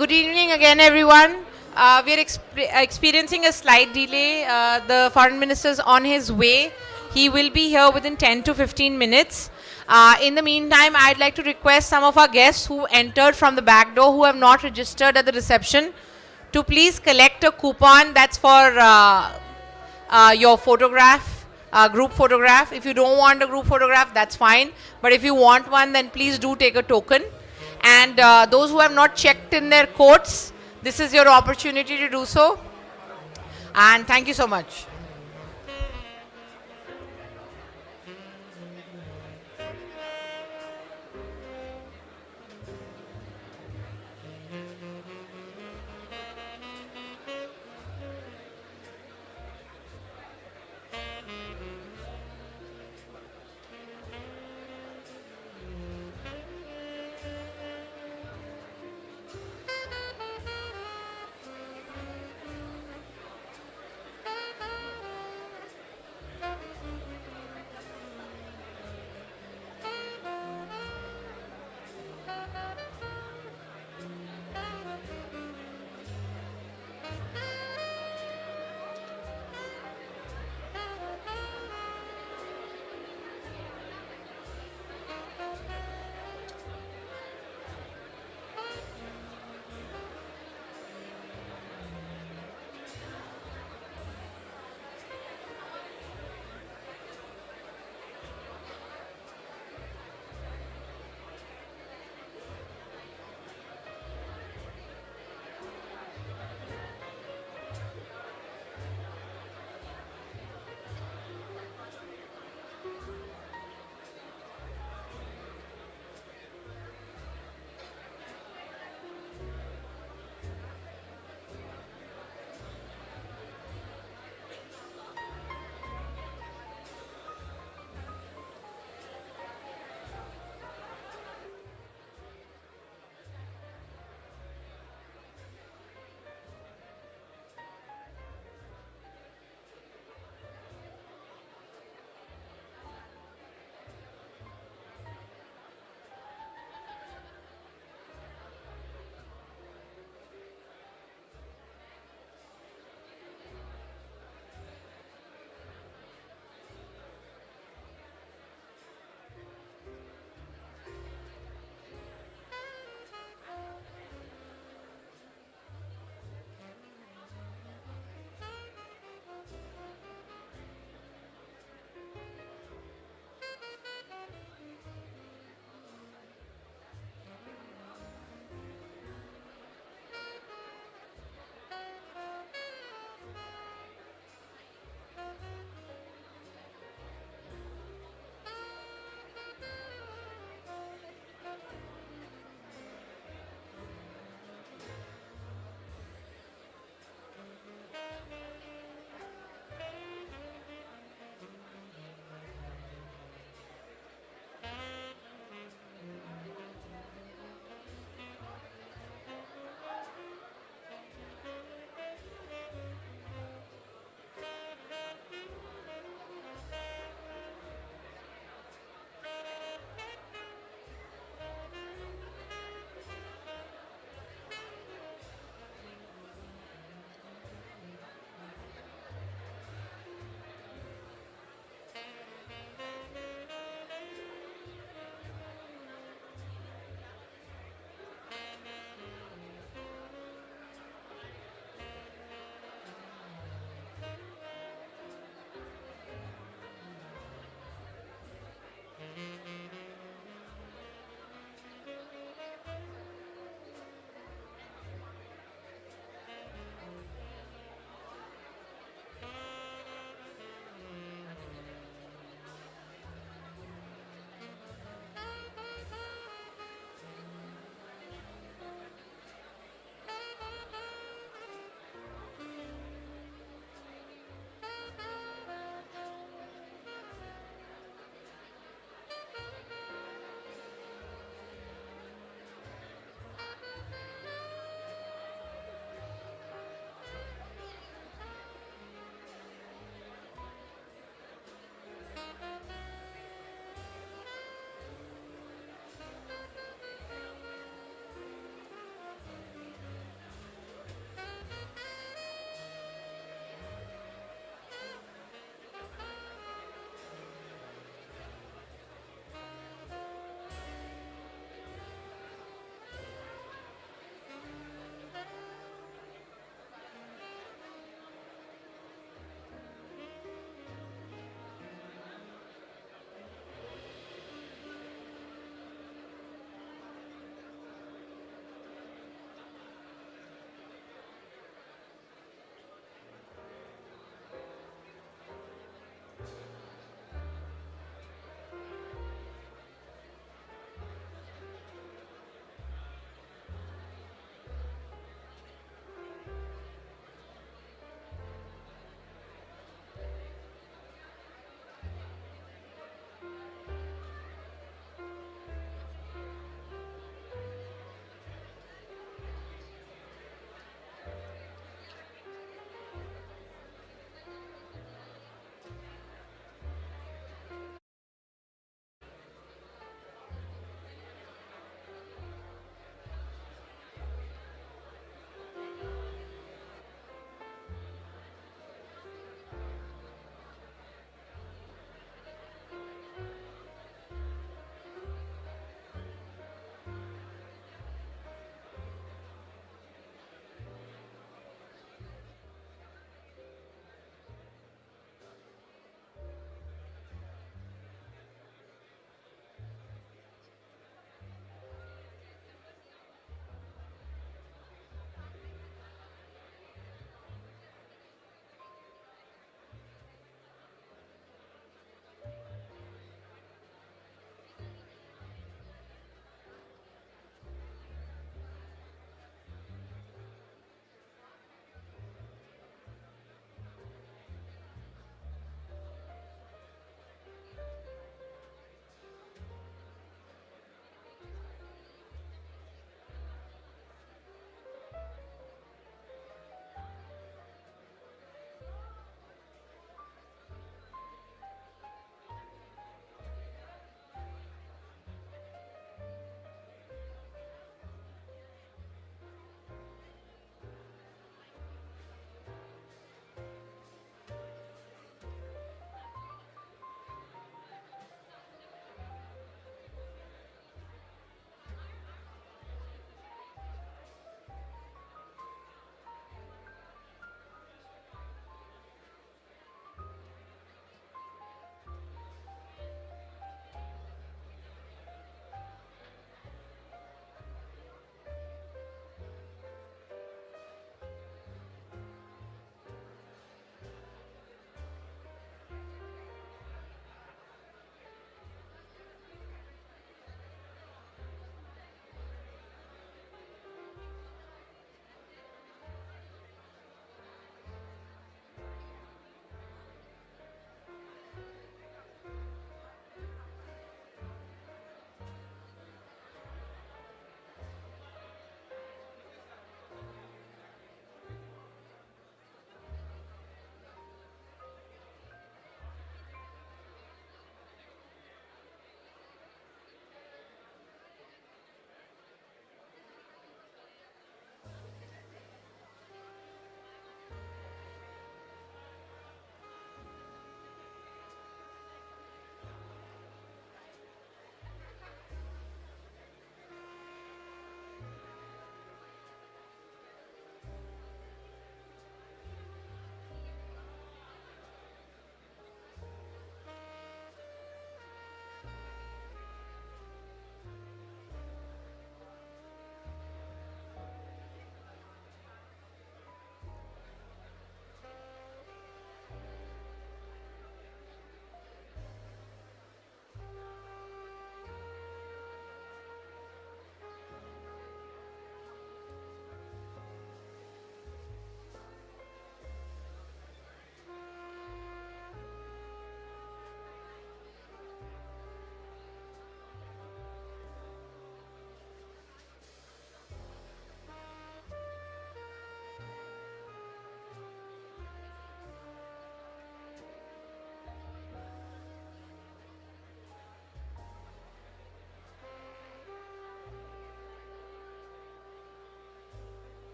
Good evening again, everyone. We are experiencing a slight delay. The foreign minister is on his way. He will be here within 10 to 15 minutes. In the meantime, I'd like to request some of our guests who entered from the back door who have not registered at the reception to please collect a coupon that's for your photograph, group photograph. If you don't want a group photograph, that's fine. But if you want one, then please do take a token. And those who have not checked in their coats, this is your opportunity to do so. And thank you so much.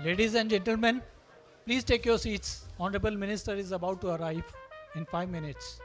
Ladies and gentlemen, please take your seats. Honorable Minister is about to arrive in 5 minutes.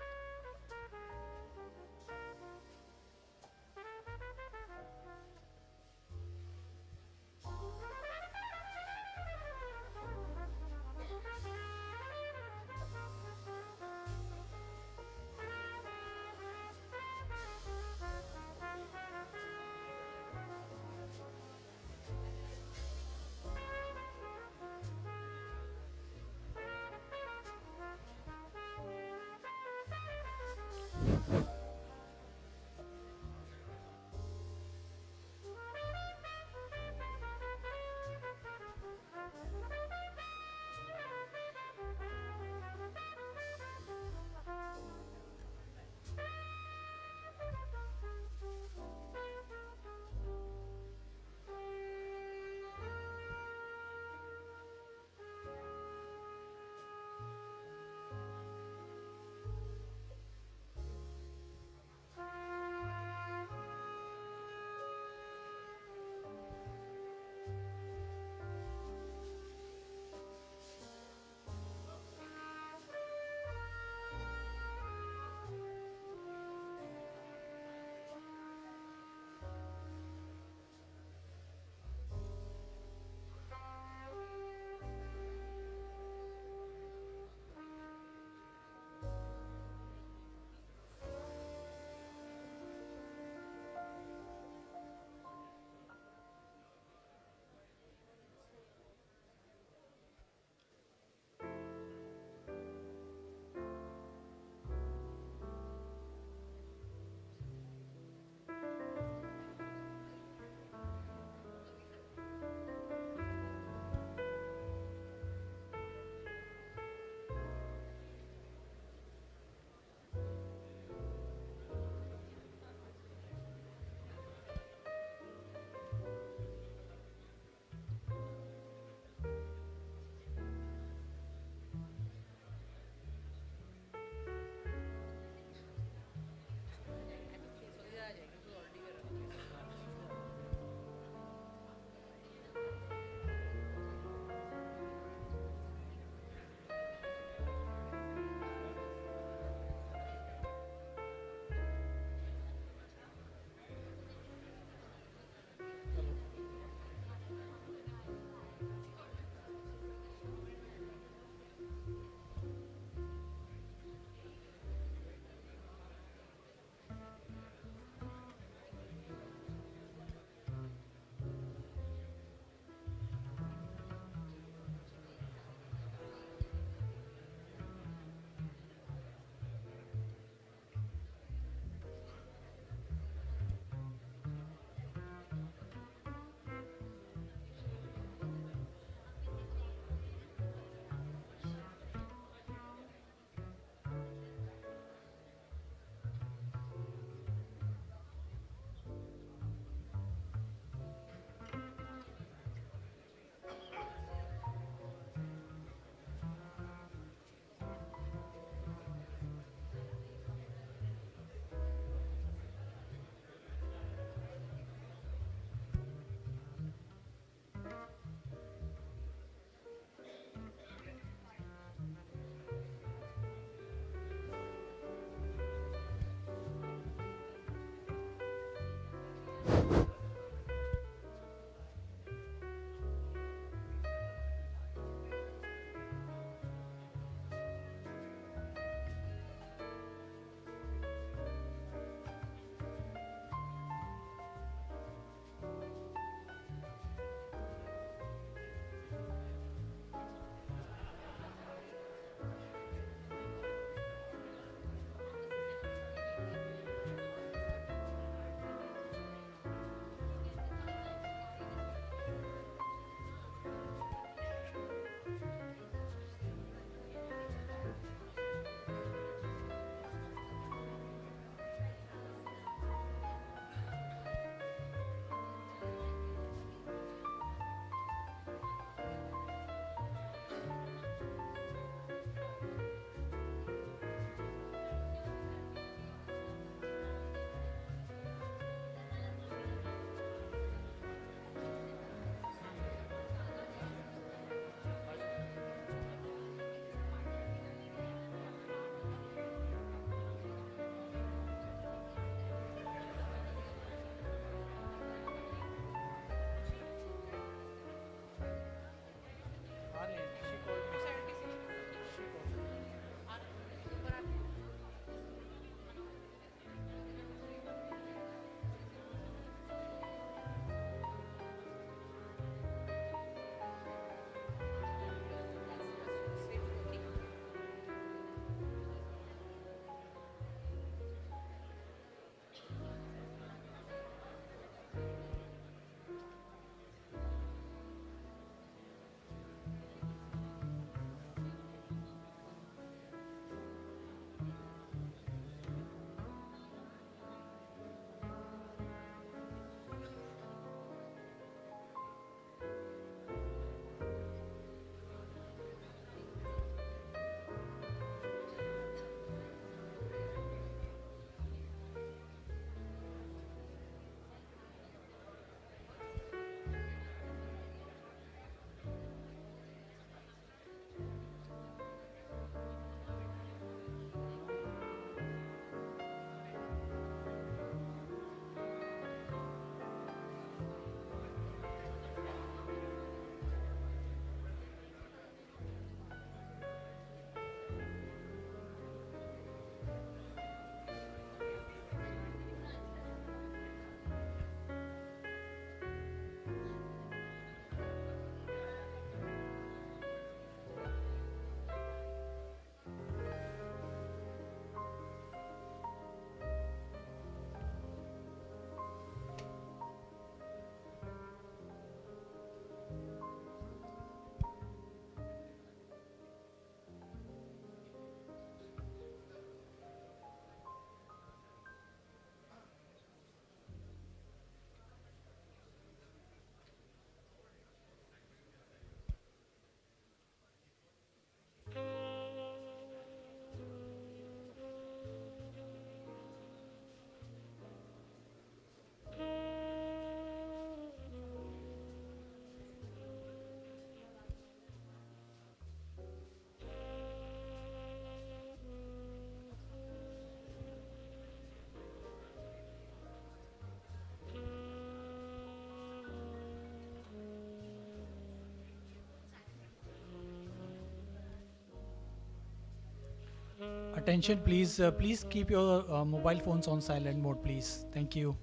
attention, please. Please keep your mobile phones on silent mode, please. Thank you.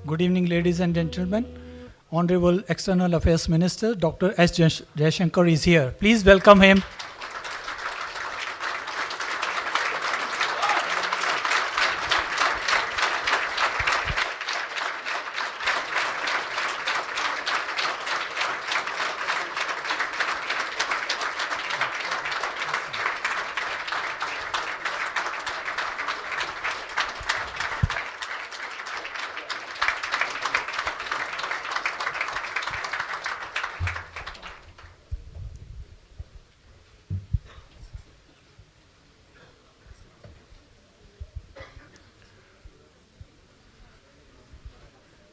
Good evening, ladies and gentlemen. Honorable External Affairs Minister Dr. S. Jaishankar is here. Please welcome him.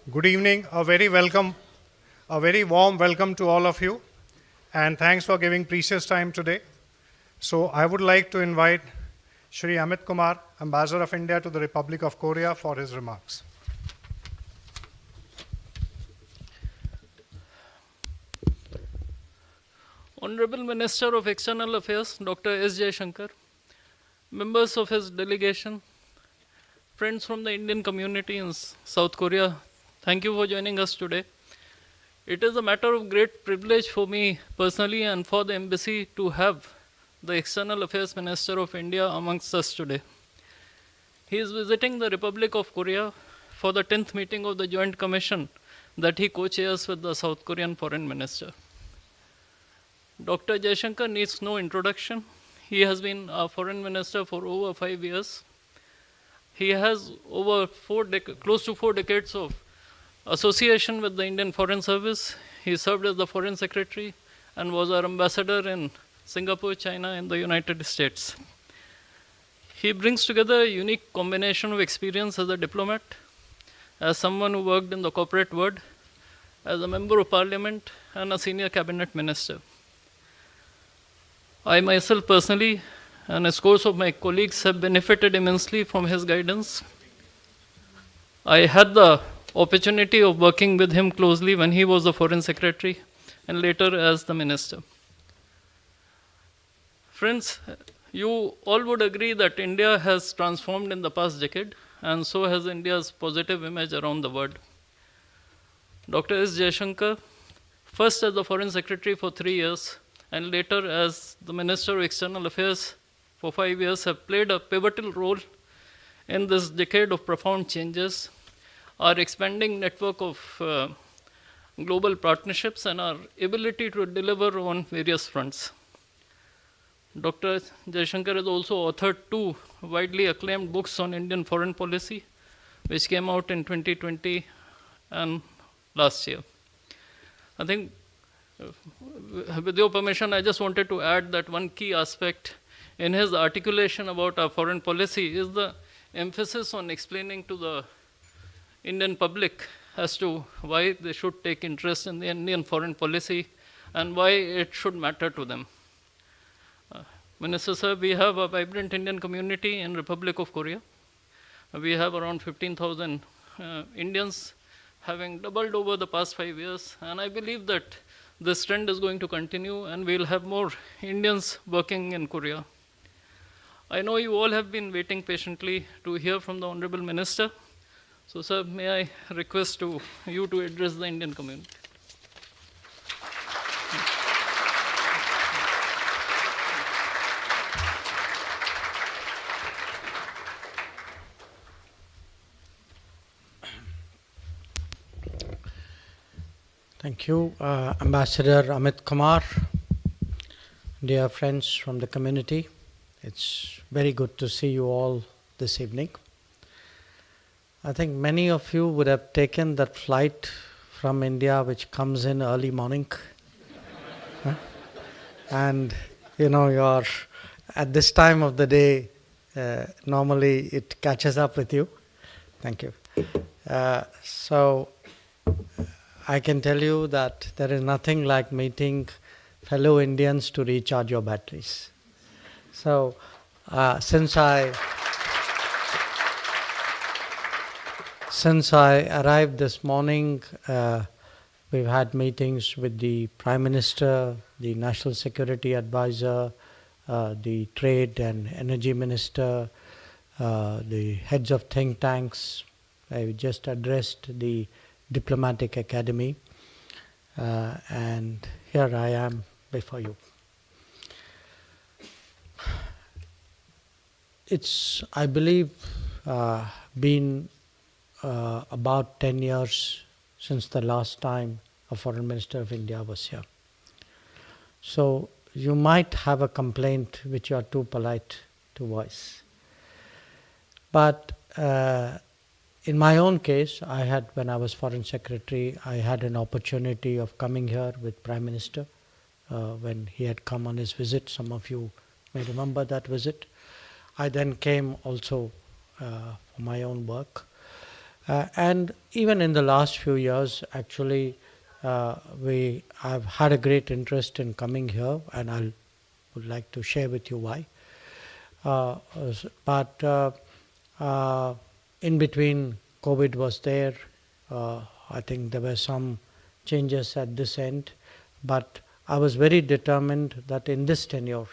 Good evening, a very warm welcome to all of you, and thanks for giving precious time today. So I would like to invite Shri Amit Kumar, Ambassador of India to the Republic of Korea, for his remarks. Honorable Minister of External Affairs, Dr. S. Jaishankar, members of his delegation, friends from the Indian community in South Korea, thank you for joining us today. It is a matter of great privilege for me personally and for the embassy to have the External Affairs Minister of India amongst us today. He is visiting the Republic of Korea for the 10th meeting of the Joint Commission that he co-chairs with the South Korean Foreign Minister. Dr. Jaishankar needs no introduction. He has been a foreign minister for over 5 years. He has over close to 4 decades of association with the Indian Foreign Service. He served as the Foreign Secretary and was our ambassador in Singapore, China, and the United States. He brings together a unique combination of experience as a diplomat, as someone who worked in the corporate world, as a member of parliament, and a senior cabinet minister. I myself personally and a scores of my colleagues have benefited immensely from his guidance. I had the opportunity of working with him closely when he was the Foreign Secretary and later as the Minister. Friends, you all would agree that India has transformed in the past decade, and so has India's positive image around the world. Dr. S. Jaishankar, first as the Foreign Secretary for 3 years, and later as the Minister of External Affairs for 5 years, have played a pivotal role in this decade of profound changes, our expanding network of global partnerships, and our ability to deliver on various fronts. Dr. Jaishankar has also authored 2 widely acclaimed books on Indian foreign policy, which came out in 2020 and last year. I think, with your permission, I just wanted to add that one key aspect in his articulation about our foreign policy is the emphasis on explaining to the Indian public as to why they should take interest in the Indian foreign policy and why it should matter to them. Minister Sir, we have a vibrant Indian community in Republic of Korea. We have around 15,000 Indians, having doubled over the past 5 years, and I believe that this trend is going to continue and we'll have more Indians working in Korea. I know you all have been waiting patiently to hear from the Honorable Minister. So, sir, may I request you to address the Indian community. Thank you, Ambassador Amit Kumar, dear friends from the community. It's very good to see you all this evening. I think many of you would have taken that flight from India which comes in early morning. Huh? And you're at this time of the day, normally it catches up with you. Thank you. So I can tell you that there is nothing like meeting fellow Indians to recharge your batteries. So since I arrived this morning, We've had meetings with the Prime Minister, the National Security Advisor, the Trade and Energy Minister, the heads of think tanks. I just addressed the Diplomatic Academy, and here I am before you. It's, I believe, been about 10 years since the last time a Foreign Minister of India was here. So you might have a complaint which you are too polite to voice. But in my own case, when I was Foreign Secretary, I had an opportunity of coming here with Prime Minister when he had come on his visit. Some of you may remember that visit. I then came also for my own work. And even in the last few years, actually, I've had a great interest in coming here, and I would like to share with you why. But in between, COVID was there. I think there were some changes at this end, but I was very determined that in this tenure,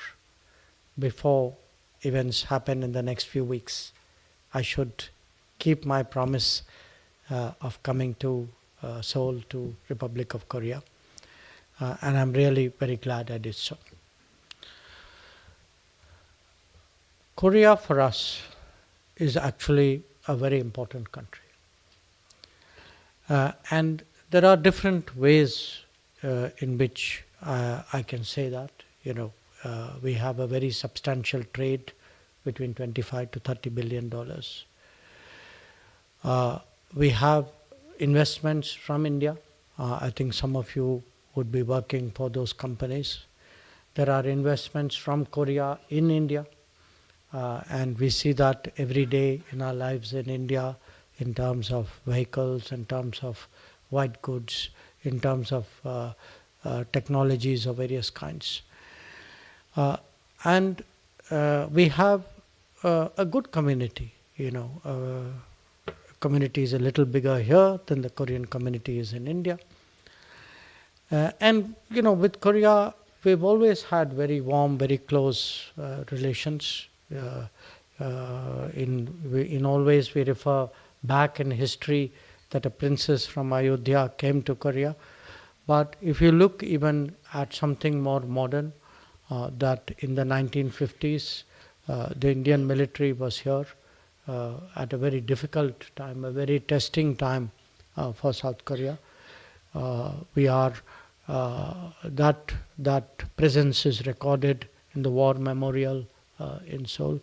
before events happen in the next few weeks, I should keep my promise of coming to Seoul, to Republic of Korea, and I'm really very glad I did so. Korea for us is actually a very important country, and there are different ways in which I can say that. We have a very substantial trade between $25 to $30 billion. We have investments from India. I think some of you would be working for those companies. There are investments from Korea in India, and we see that every day in our lives in India, in terms of vehicles, in terms of white goods, in terms of technologies of various kinds. And we have a good community. Community is a little bigger here than the Korean community is in India. And with Korea, we've always had very warm, very close relations. In always we refer back in history that a princess from Ayodhya came to Korea. But if you look even at something more modern, that in the 1950s, the Indian military was here at a very difficult time, a very testing time for South Korea. That presence is recorded in the War Memorial in Seoul.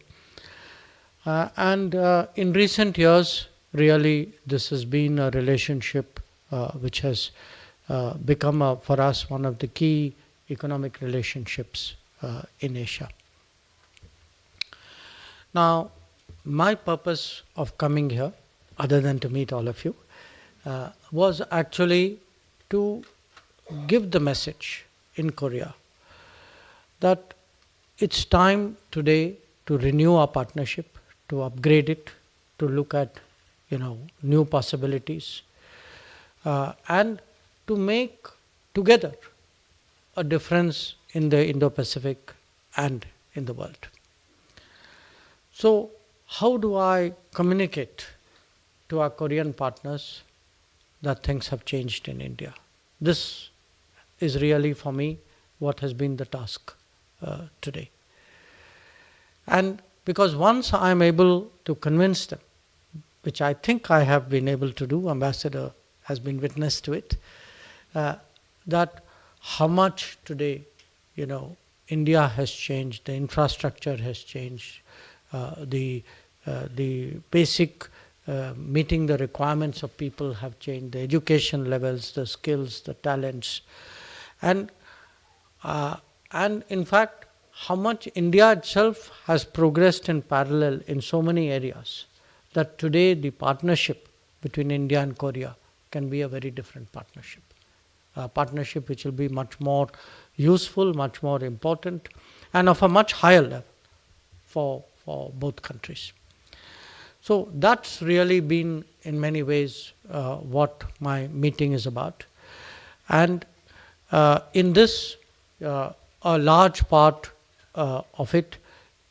And in recent years, really, this has been a relationship which has become for us one of the key economic relationships in Asia. Now, my purpose of coming here, other than to meet all of you, was actually to give the message in Korea that it's time today to renew our partnership, to upgrade it, to look at new possibilities, and to make together a difference in the Indo-Pacific and in the world. So, how do I communicate to our Korean partners that things have changed in India? This is really, for me, what has been the task today. And because once I'm able to convince them, which I think I have been able to do, Ambassador has been witness to it, that how much today, India has changed, the infrastructure has changed, the basic meeting the requirements of people have changed, the education levels, the skills, the talents, and in fact, how much India itself has progressed in parallel in so many areas, that today the partnership between India and Korea can be a very different partnership. A partnership which will be much more useful, much more important, and of a much higher level for both countries. So that's really been in many ways what my meeting is about. And in this, a large part of it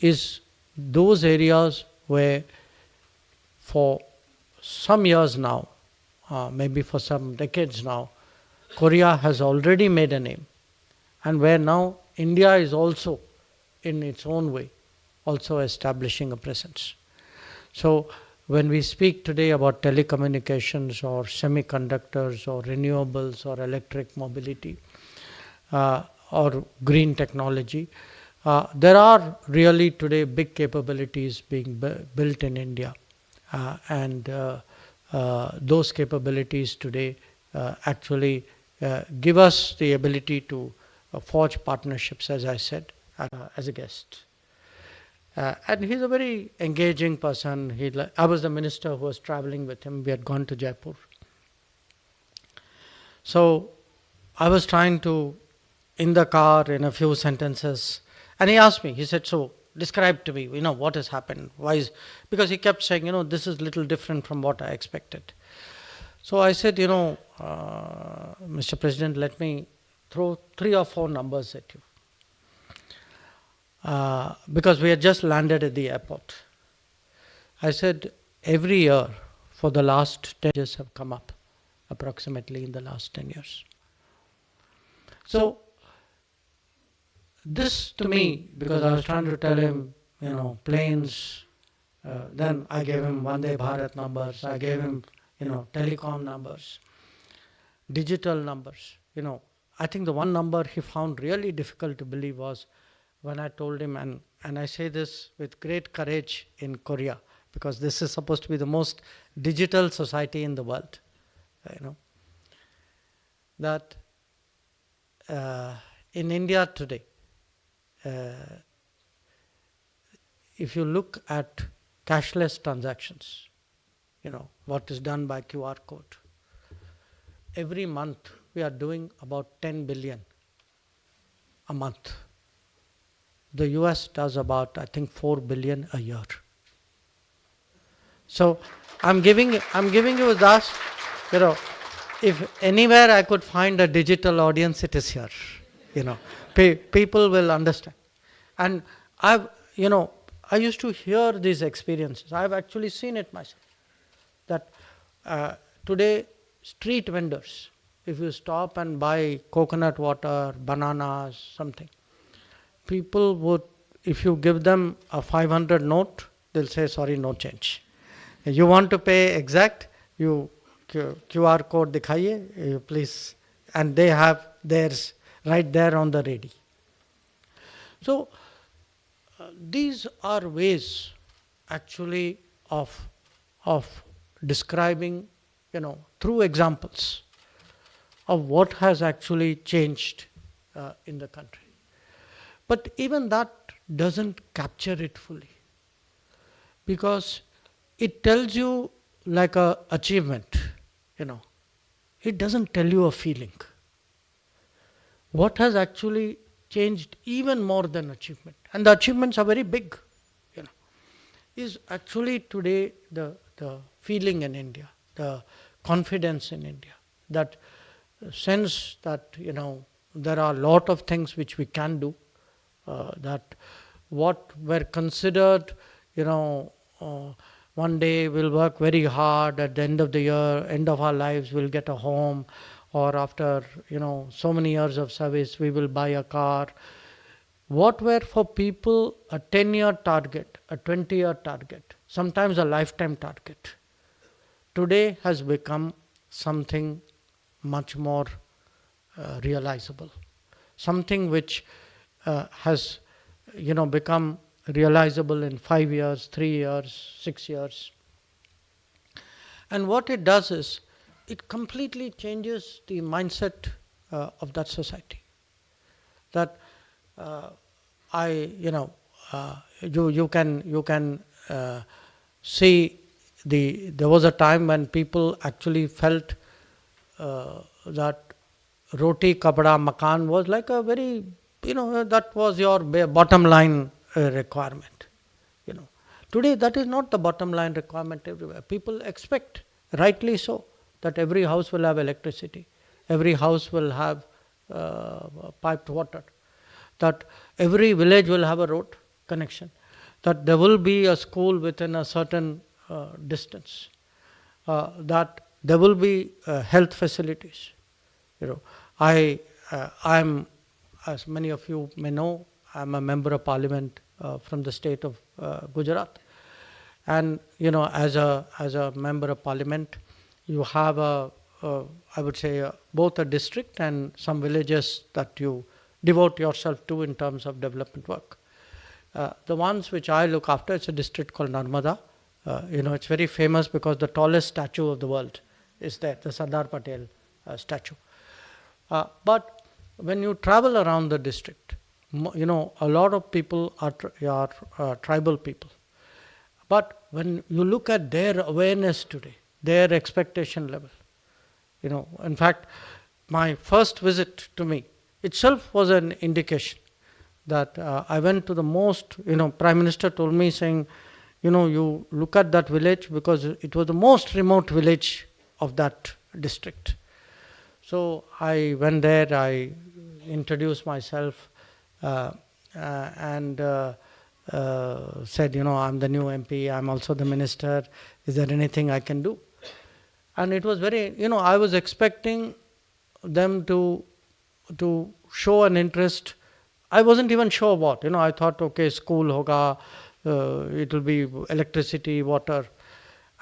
is those areas where for some years now, maybe for some decades now, Korea has already made a name, and where now India is also, in its own way, also establishing a presence. So when we speak today about telecommunications or semiconductors or renewables or electric mobility or green technology, there are really today big capabilities being built in India. And those capabilities today actually give us the ability to forge partnerships, as I said, as a guest. And he's a very engaging person. I was the minister who was traveling with him. We had gone to Jaipur. So I was trying to, in the car, in a few sentences, and he asked me, he said, so describe to me, what has happened. Because he kept saying, this is a little different from what I expected. So I said, Mr. President, let me throw 3 or 4 numbers at you. Because we had just landed at the airport. I said, every year for the last 10 years have come up, approximately in the last 10 years. So this to me, because I was trying to tell him, planes, then I gave him Vande Bharat numbers, I gave him, telecom numbers, digital numbers. I think the one number he found really difficult to believe was when I told him, and I say this with great courage in Korea, because this is supposed to be the most digital society in the world, that in India today, if you look at cashless transactions, what is done by QR code, every month we are doing about 10 billion a month. The US does about, I think, 4 billion a year. So I'm giving you that, if anywhere I could find a digital audience, it is here. People will understand. And I used to hear these experiences. I've actually seen it myself. That today, street vendors, if you stop and buy coconut water, bananas, something, people would, if you give them a 500 note, they'll say, sorry, no change. You want to pay exact, you QR code dikhaiye, please. And they have theirs right there on the ready. So these are ways actually of describing, through examples of what has actually changed in the country. But even that doesn't capture it fully, because it tells you like a achievement, It doesn't tell you a feeling. What has actually changed even more than achievement, and the achievements are very big, is actually today the feeling in India, the confidence in India, that sense that, there are a lot of things which we can do, that what were considered, one day we'll work very hard, at the end of the year, end of our lives, we'll get a home, or after, so many years of service, we will buy a car. What were for people a 10-year target, a 20-year target, sometimes a lifetime target, today has become something much more realizable. Something which has, become realizable in 5 years, 3 years, 6 years. And what it does is, it completely changes the mindset of that society. That you can see there was a time when people actually felt that roti, kapda, makan was like a very, that was your bottom line requirement. Today that is not the bottom line requirement everywhere. People expect, rightly so, that every house will have electricity, every house will have piped water, that every village will have a road connection, that there will be a school within a certain distance, that there will be health facilities. I'm, as many of you may know, I'm a member of parliament from the state of Gujarat. And as a member of parliament, you have I would say both a district and some villages that you devote yourself to in terms of development work. The ones which I look after, it's a district called Narmada. It's very famous because the tallest statue of the world is there, the Sardar Patel statue. But when you travel around the district, a lot of people are tribal people. But when you look at their awareness today, their expectation level, in fact, my first visit to me itself was an indication that I went to the most, Prime Minister told me saying, you look at that village because it was the most remote village of that district. So I went there, I introduced myself and said, I'm the new MP, I'm also the minister, is there anything I can do? And it was very, I was expecting them to show an interest. I wasn't even sure what, I thought, okay, school hoga, it will be electricity, water.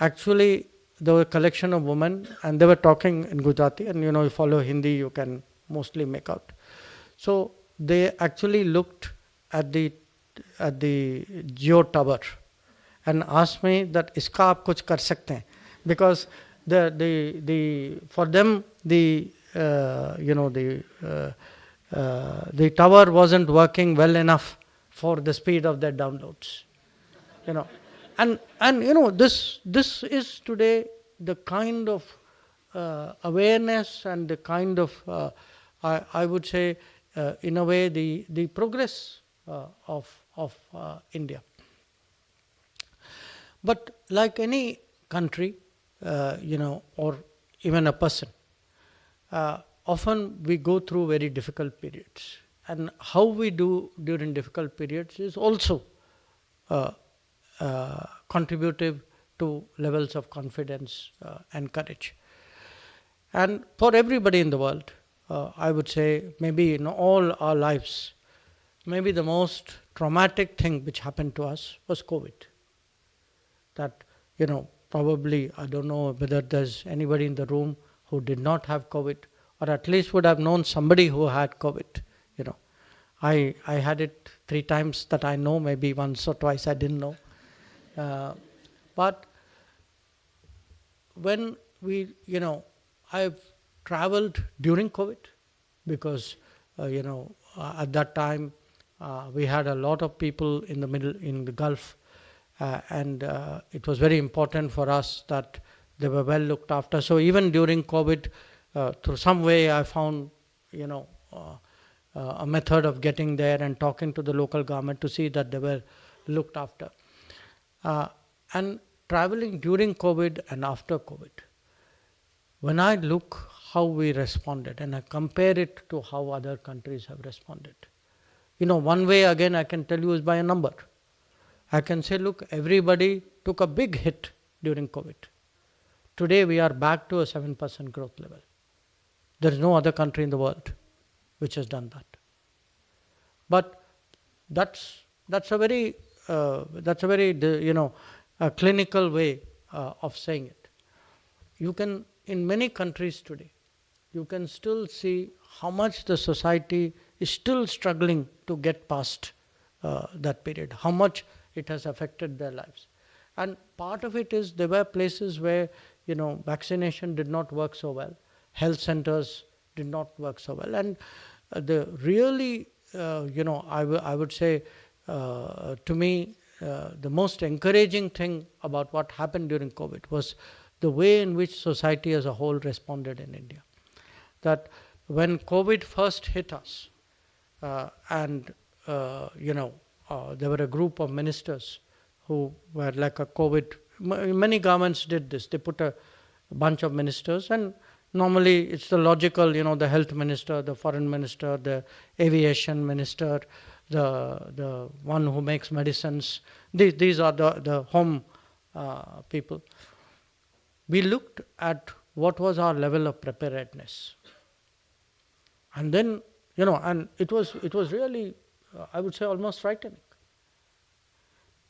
Actually, there were a collection of women and they were talking in Gujarati, and you follow Hindi, you can mostly make out. So they actually looked at the Geo tower and asked me that iska aap kuch kar sakte hain, because for them the tower wasn't working well enough for the speed of their downloads. And this is today the kind of awareness and the kind of I would say in a way the progress of India. But like any country, or even a person, often we go through very difficult periods, and how we do during difficult periods is also contributive to levels of confidence and courage. And for everybody in the world, I would say maybe in all our lives, maybe the most traumatic thing which happened to us was COVID. That, probably, I don't know whether there's anybody in the room who did not have COVID, or at least would have known somebody who had COVID. I had it 3 times that I know, maybe once or twice I didn't know. But when I've traveled during COVID because, at that time we had a lot of people in the Gulf, and it was very important for us that they were well looked after. So even during COVID, through some way I found, a method of getting there and talking to the local government to see that they were looked after. And traveling during COVID and after COVID, when I look how we responded and I compare it to how other countries have responded, one way again I can tell you is by a number. I can say, look, everybody took a big hit during COVID. Today we are back to a 7% growth level. There is no other country in the world which has done that. But that's a very clinical way of saying it. You can, in many countries today, you can still see how much the society is still struggling to get past that period, how much it has affected their lives. And part of it is there were places where, vaccination did not work so well, health centers did not work so well. And the really, I would say, to me, the most encouraging thing about what happened during COVID was the way in which society as a whole responded in India. That when COVID first hit us, and there were a group of ministers who were like a COVID, many governments did this. They put a bunch of ministers and, Normally, it's the logical, the health minister, the foreign minister, the aviation minister, the one who makes medicines. These are the home people. We looked at what was our level of preparedness. And then, and it was really, I would say, almost frightening.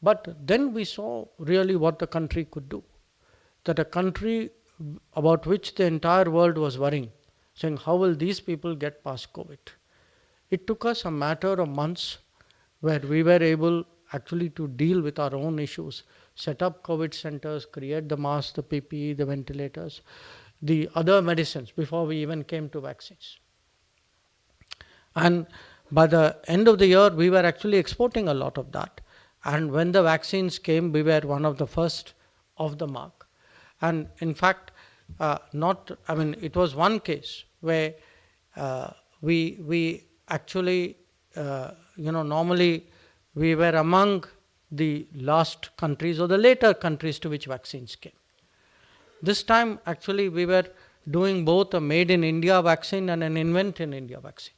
But then we saw really what the country could do. That a country about which the entire world was worrying, saying, how will these people get past COVID? It took us a matter of months where we were able actually to deal with our own issues, set up COVID centers, create the masks, the PPE, the ventilators, the other medicines before we even came to vaccines. And by the end of the year, we were actually exporting a lot of that. And when the vaccines came, we were one of the first of the mark. And in fact, it was one case where we actually, normally we were among the last countries or the later countries to which vaccines came. This time, actually, we were doing both a made in India vaccine and an invent in India vaccine.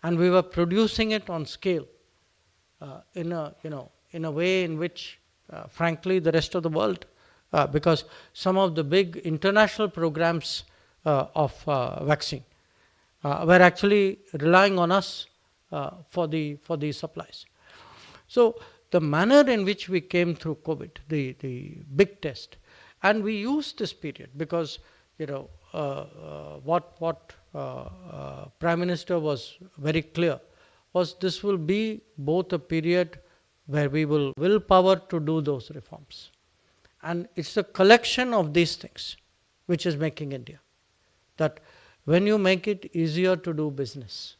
And we were producing it on scale in a way in which, frankly, the rest of the world, because some of the big international programs of vaccine were actually relying on us for the supplies. So the manner in which we came through COVID, the big test, and we used this period because what Prime Minister was very clear was this will be both a period where we will willpower to do those reforms. And it's the collection of these things which is making India. That when you make it easier to do business,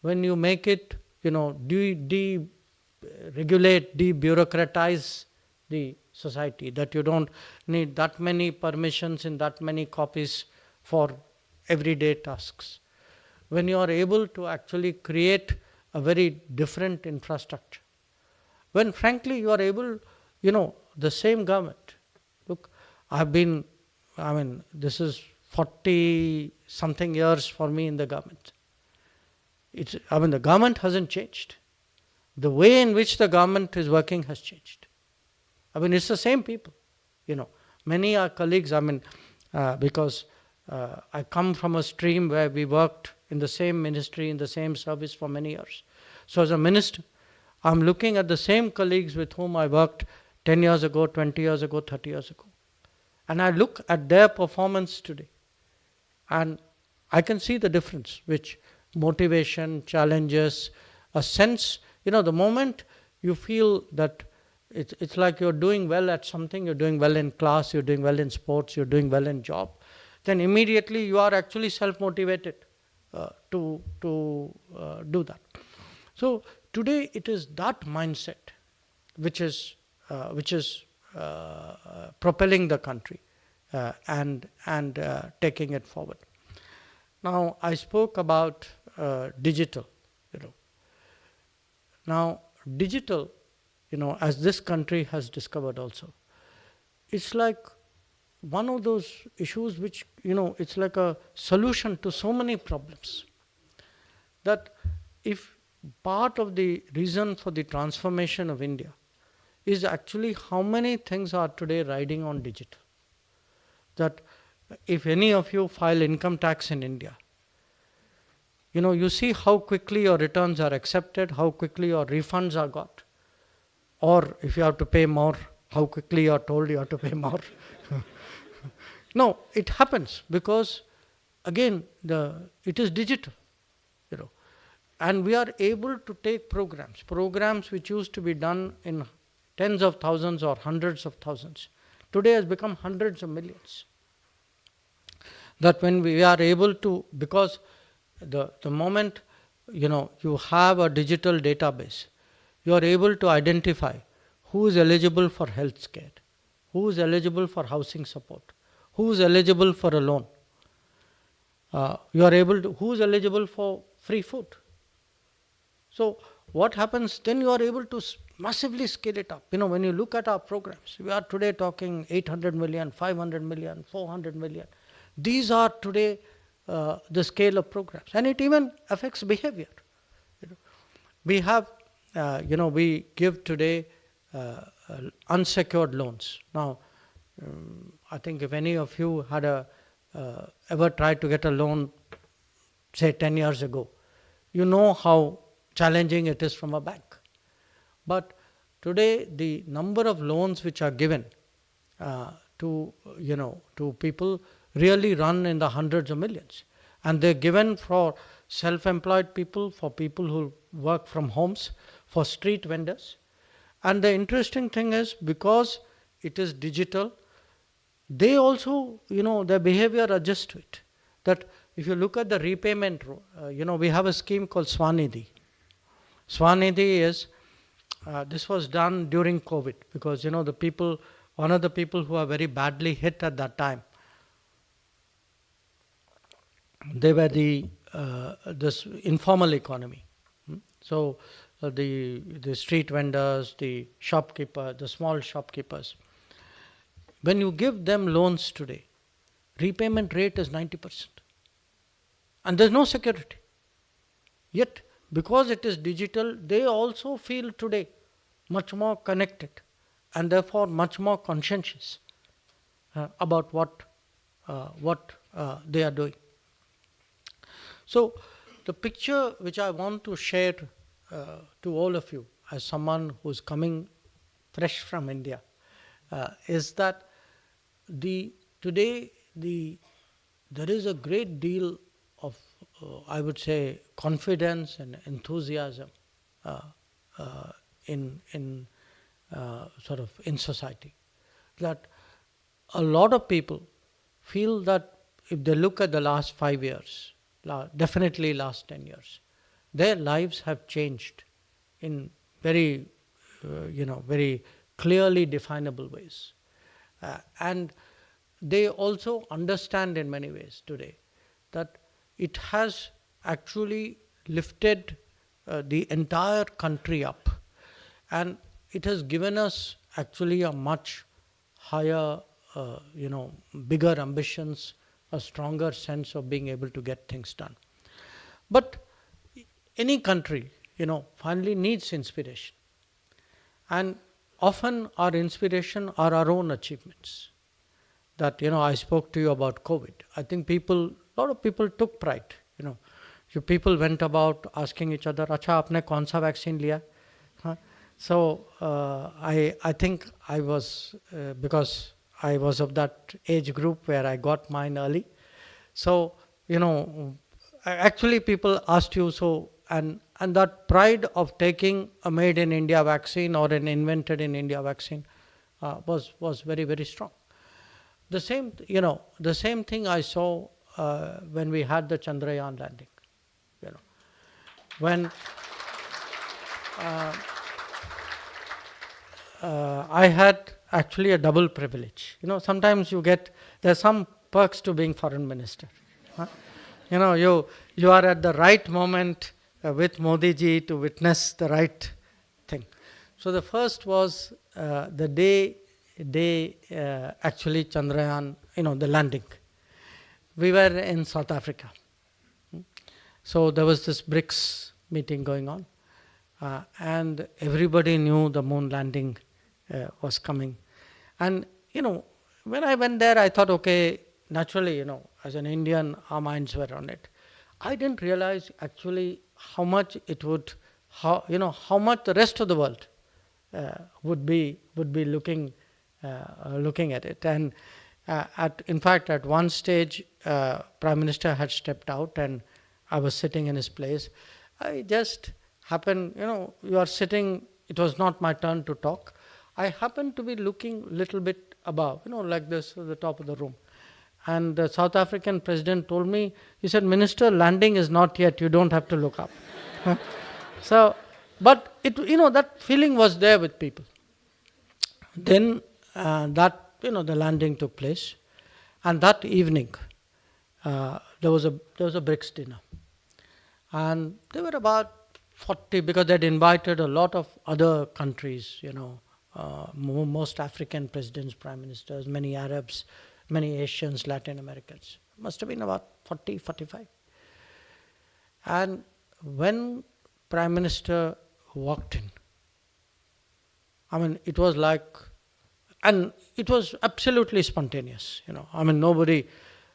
when you make it, deregulate, debureaucratize the society, that you don't need that many permissions in that many copies for everyday tasks. When you are able to actually create a very different infrastructure. When frankly you are able, the same government. Look, this is 40 something years for me in the government. The government hasn't changed. The way in which the government is working has changed. It's the same people. Many are colleagues, because I come from a stream where we worked in the same ministry, in the same service for many years. So as a minister, I'm looking at the same colleagues with whom I worked 10 years ago, 20 years ago, 30 years ago. And I look at their performance today. And I can see the difference, which motivation, challenges, a sense, the moment you feel that it's like you're doing well at something, you're doing well in class, you're doing well in sports, you're doing well in job, then immediately you are actually self-motivated to do that. So today it is that mindset which is propelling the country and taking it forward. Now I spoke about digital. Now digital, as this country has discovered also, it's like one of those issues which, it's like a solution to so many problems. That if part of the reason for the transformation of India is actually how many things are today riding on digital. That if any of you file income tax in India, you see how quickly your returns are accepted, how quickly your refunds are got. Or if you have to pay more, how quickly you are told you have to pay more. No, it happens because, again, it is digital. And we are able to take programs which used to be done in tens of thousands or hundreds of thousands, today has become hundreds of millions. That when we are able to, because the moment you have a digital database, you are able to identify who is eligible for health care, who is eligible for housing support, who is eligible for a loan. You are able to, who is eligible for free food. So what happens, then you are able to massively scale it up. When you look at our programs, we are today talking 800 million, 500 million, 400 million. These are today the scale of programs, and it even affects behavior. You know, we have, we give today unsecured loans. Now, I think if any of you had ever tried to get a loan, say 10 years ago, you know how challenging it is from a bank. But today, the number of loans which are given to people really run in the hundreds of millions. And they're given for self-employed people, for people who work from homes, for street vendors. And the interesting thing is, because it is digital, they also, their behavior adjusts to it. That if you look at the repayment, we have a scheme called Swanidhi. Swanidhi is, this was done during COVID, because, one of the people who are very badly hit at that time, they were this informal economy. So the street vendors, the shopkeeper, the small shopkeepers. When you give them loans today, repayment rate is 90%. And there's no security. Yet, because it is digital, they also feel today much more connected and therefore much more conscientious about what they are doing. So, the picture which I want to share to all of you as someone who's coming fresh from India is that today there is a great deal of, I would say, confidence and enthusiasm in society. That a lot of people feel that if they look at the last 5 years, definitely last 10 years, their lives have changed in very, very clearly definable ways. And they also understand in many ways today that it has actually lifted the entire country up. And it has given us actually a much higher, bigger ambitions, a stronger sense of being able to get things done. But any country, finally needs inspiration. And often our inspiration are our own achievements. That, I spoke to you about COVID. I think a lot of people took pride. People went about asking each other, "Acha, aapne kaun sa vaccine liya?" So I think I was, because I was of that age group where I got mine early. So, actually people asked you, and that pride of taking a made in India vaccine or an invented in India vaccine was very, very strong. The same thing I saw when we had the Chandrayaan landing. When I had actually a double privilege. Sometimes there's some perks to being foreign minister. You are at the right moment with Modi ji to witness the right thing. So the first was the day actually Chandrayaan, the landing. We were in South Africa. So there was this BRICS meeting going on. And everybody knew the moon landing was coming. And, when I went there, I thought, okay, naturally, as an Indian, our minds were on it. I didn't realize actually how much it would, how much the rest of the world would be looking at it. And in fact, at one stage, Prime Minister had stepped out and I was sitting in his place. I just happened, you are sitting, it was not my turn to talk. I happened to be looking a little bit above, like this at the top of the room. And the South African president told me, he said, "Minister, landing is not yet, you don't have to look up." So, but that feeling was there with people. Then the landing took place. And that evening, there was a BRICS dinner. And there were about 40, because they'd invited a lot of other countries, most African presidents, prime ministers, many Arabs, many Asians, Latin Americans. Must have been about 40, 45. And when Prime Minister walked in, I mean, it was like, and it was absolutely spontaneous, I mean, nobody,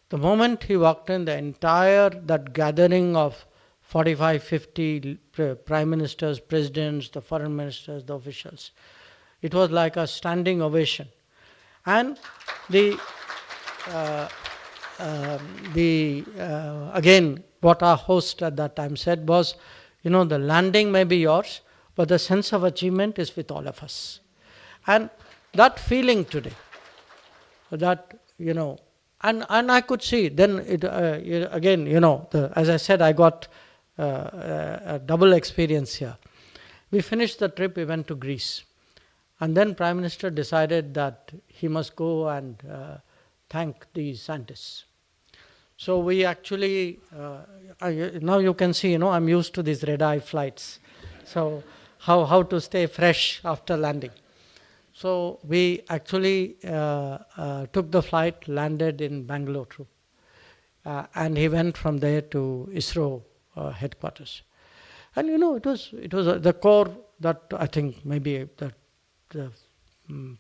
the moment he walked in, the entire, that gathering of 45, 50 prime ministers, presidents, the foreign ministers, the officials, it was like a standing ovation. And again, what our host at that time said was, the landing may be yours, but the sense of achievement is with all of us. And that feeling today, that, and I could see, then it, again, as I said, I got a double experience here. We finished the trip, we went to Greece. And then Prime Minister decided that he must go and thank these scientists. So we actually, now you can see, I'm used to these red-eye flights. So how to stay fresh after landing. So we actually took the flight, landed in Bangalore too. And he went from there to ISRO headquarters. And it was the core that I think maybe that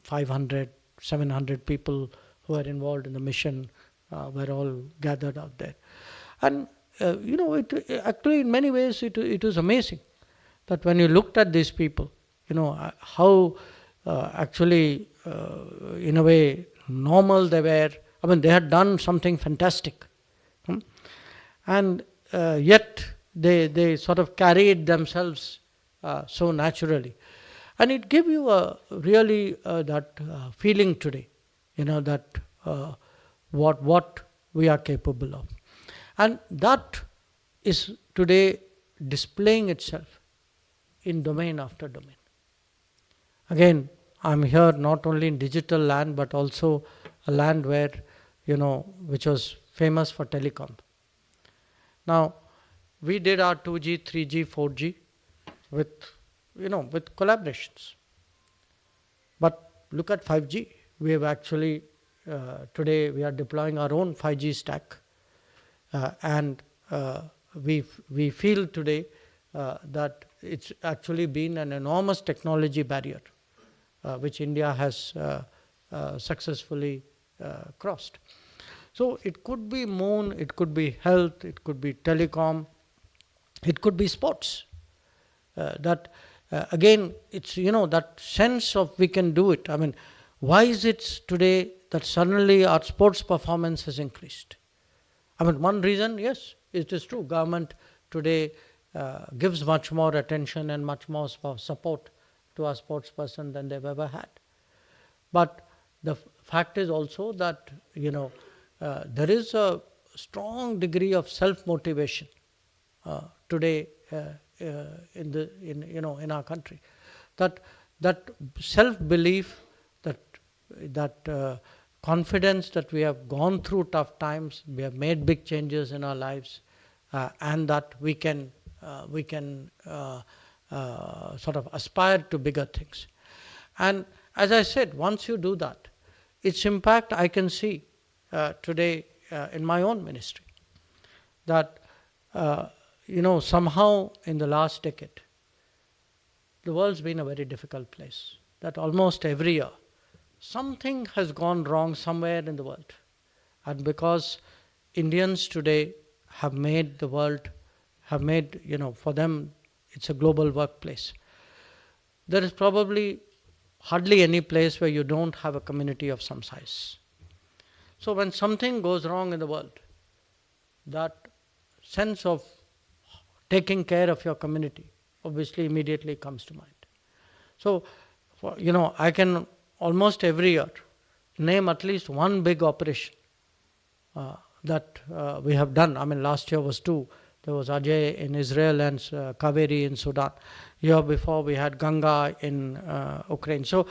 500, 700 people who were involved in the mission were all gathered out there. And, actually in many ways it was amazing that when you looked at these people, how actually in a way normal they were. I mean, they had done something fantastic. And yet they sort of carried themselves so naturally. And it gave you really that feeling today, that what we are capable of. And that is today displaying itself in domain after domain. Again, I'm here not only in digital land, but also a land where, which was famous for telecom. Now, we did our 2G, 3G, 4G with collaborations. But look at 5G. We have actually, today we are deploying our own 5G stack. And we feel today that it's actually been an enormous technology barrier, which India has successfully crossed. So it could be moon, it could be health, it could be telecom, it could be sports. Again, it's, that sense of we can do it. I mean, why is it today that suddenly our sports performance has increased? I mean, one reason, yes, it is true. Government today gives much more attention and much more support to our sports person than they've ever had. But the fact is also that, there is a strong degree of self-motivation today in our country. That self-belief, that confidence that we have gone through tough times, we have made big changes in our lives, and that we can sort of aspire to bigger things. And as I said, once you do that, its impact I can see today in my own ministry. That, somehow in the last decade, the world's been a very difficult place. That almost every year, something has gone wrong somewhere in the world. And because Indians today have made the world, for them, it's a global workplace. There is probably hardly any place where you don't have a community of some size. So when something goes wrong in the world, that sense of taking care of your community obviously immediately comes to mind. So, I can almost every year name at least one big operation that we have done. I mean, last year was 2. There was Ajay in Israel and Kaveri in Sudan. Year before we had Ganga in Ukraine. So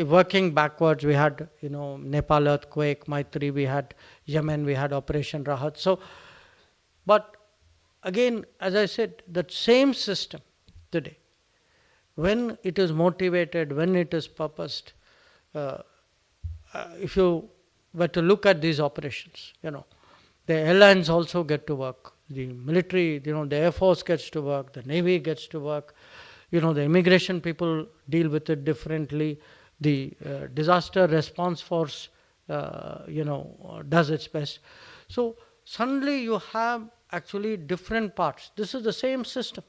working backwards, we had Nepal earthquake, Maitri, we had Yemen, we had Operation Rahat. So, but again, as I said, that same system today, when it is motivated, when it is purposed, if you were to look at these operations, the airlines also get to work. The military, the Air Force gets to work. The Navy gets to work. The immigration people deal with it differently. The disaster response force, does its best. So suddenly you have actually different parts. This is the same system.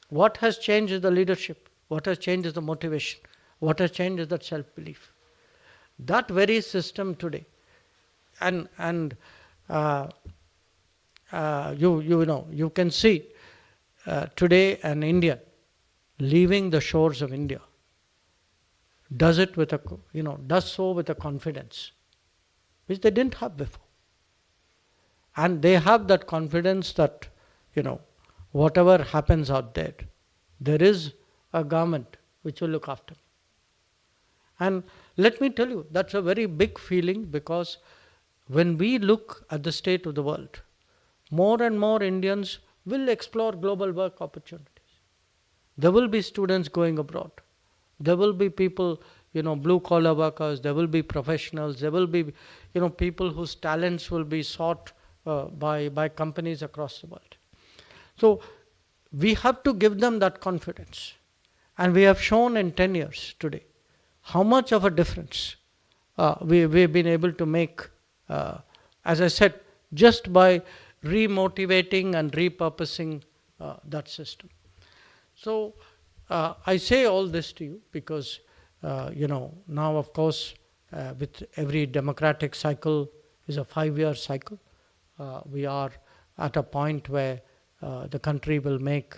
What has changed is the leadership. What has changed is the motivation. What has changed is that self-belief. That very system today, and you can see today an Indian leaving the shores of India does it with does so with a confidence which they didn't have before, and they have that confidence that whatever happens out there, there is a government which will look after me. And let me tell you, that's a very big feeling, because when we look at the state of the world, more and more Indians will explore global work opportunities. There will be students going abroad. There will be people, blue collar workers. There will be professionals. There will be, people whose talents will be sought by companies across the world. So we have to give them that confidence. And we have shown in 10 years today how much of a difference we've been able to make, as I said, just by remotivating and repurposing that system. So I say all this to you because, now of course, with every democratic cycle is a 5-year cycle. We are at a point where the country will make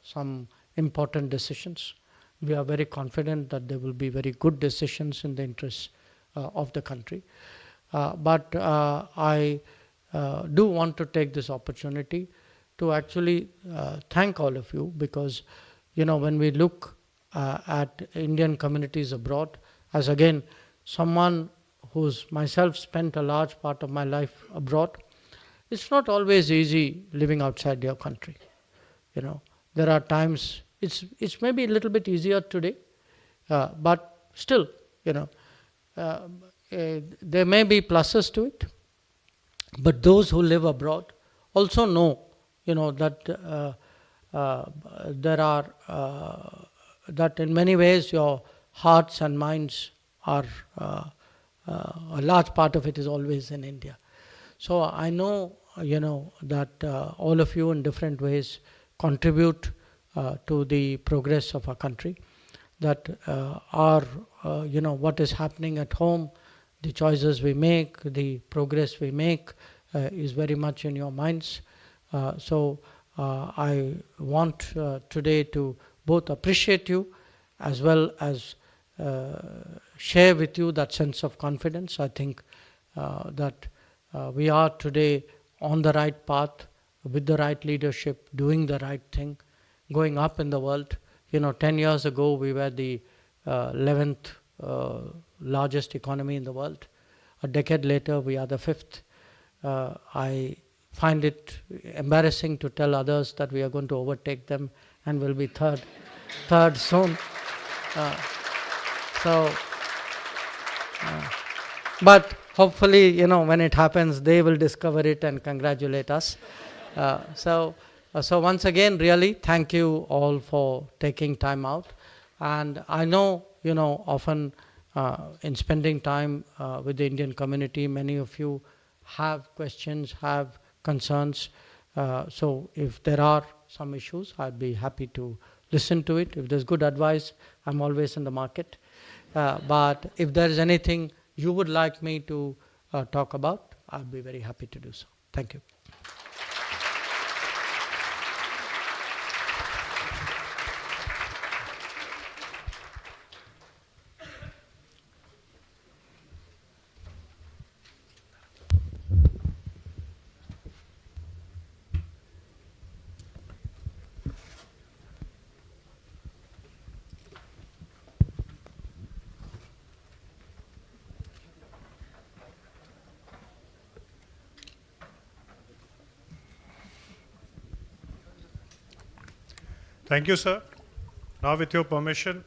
some important decisions. We are very confident that there will be very good decisions in the interests of the country. But I do want to take this opportunity to actually thank all of you, because when we look at Indian communities abroad, as again someone who's myself spent a large part of my life abroad, it's not always easy living outside your country. There are times it's maybe a little bit easier today, but still, there may be pluses to it. But those who live abroad also know, that there are that in many ways your hearts and minds are a large part of it is always in India. So I know, that all of you in different ways contribute to the progress of our country, that what is happening at home, the choices we make, the progress we make is very much in your minds. So I want today to both appreciate you as well as share with you that sense of confidence. I think that we are today on the right path, with the right leadership, doing the right thing, going up in the world. 10 years ago we were the 11th largest economy in the world. A decade later we are the 5th. I find it embarrassing to tell others that we are going to overtake them and will be third soon. But hopefully, when it happens, they will discover it and congratulate us. So once again, really, thank you all for taking time out. And I know, often in spending time with the Indian community, many of you have questions, have concerns. So if there are some issues, I'd be happy to listen to it. If there's good advice, I'm always in the market. But if there is anything you would like me to talk about, I'll be very happy to do so. Thank you. Thank you, sir. Now, with your permission,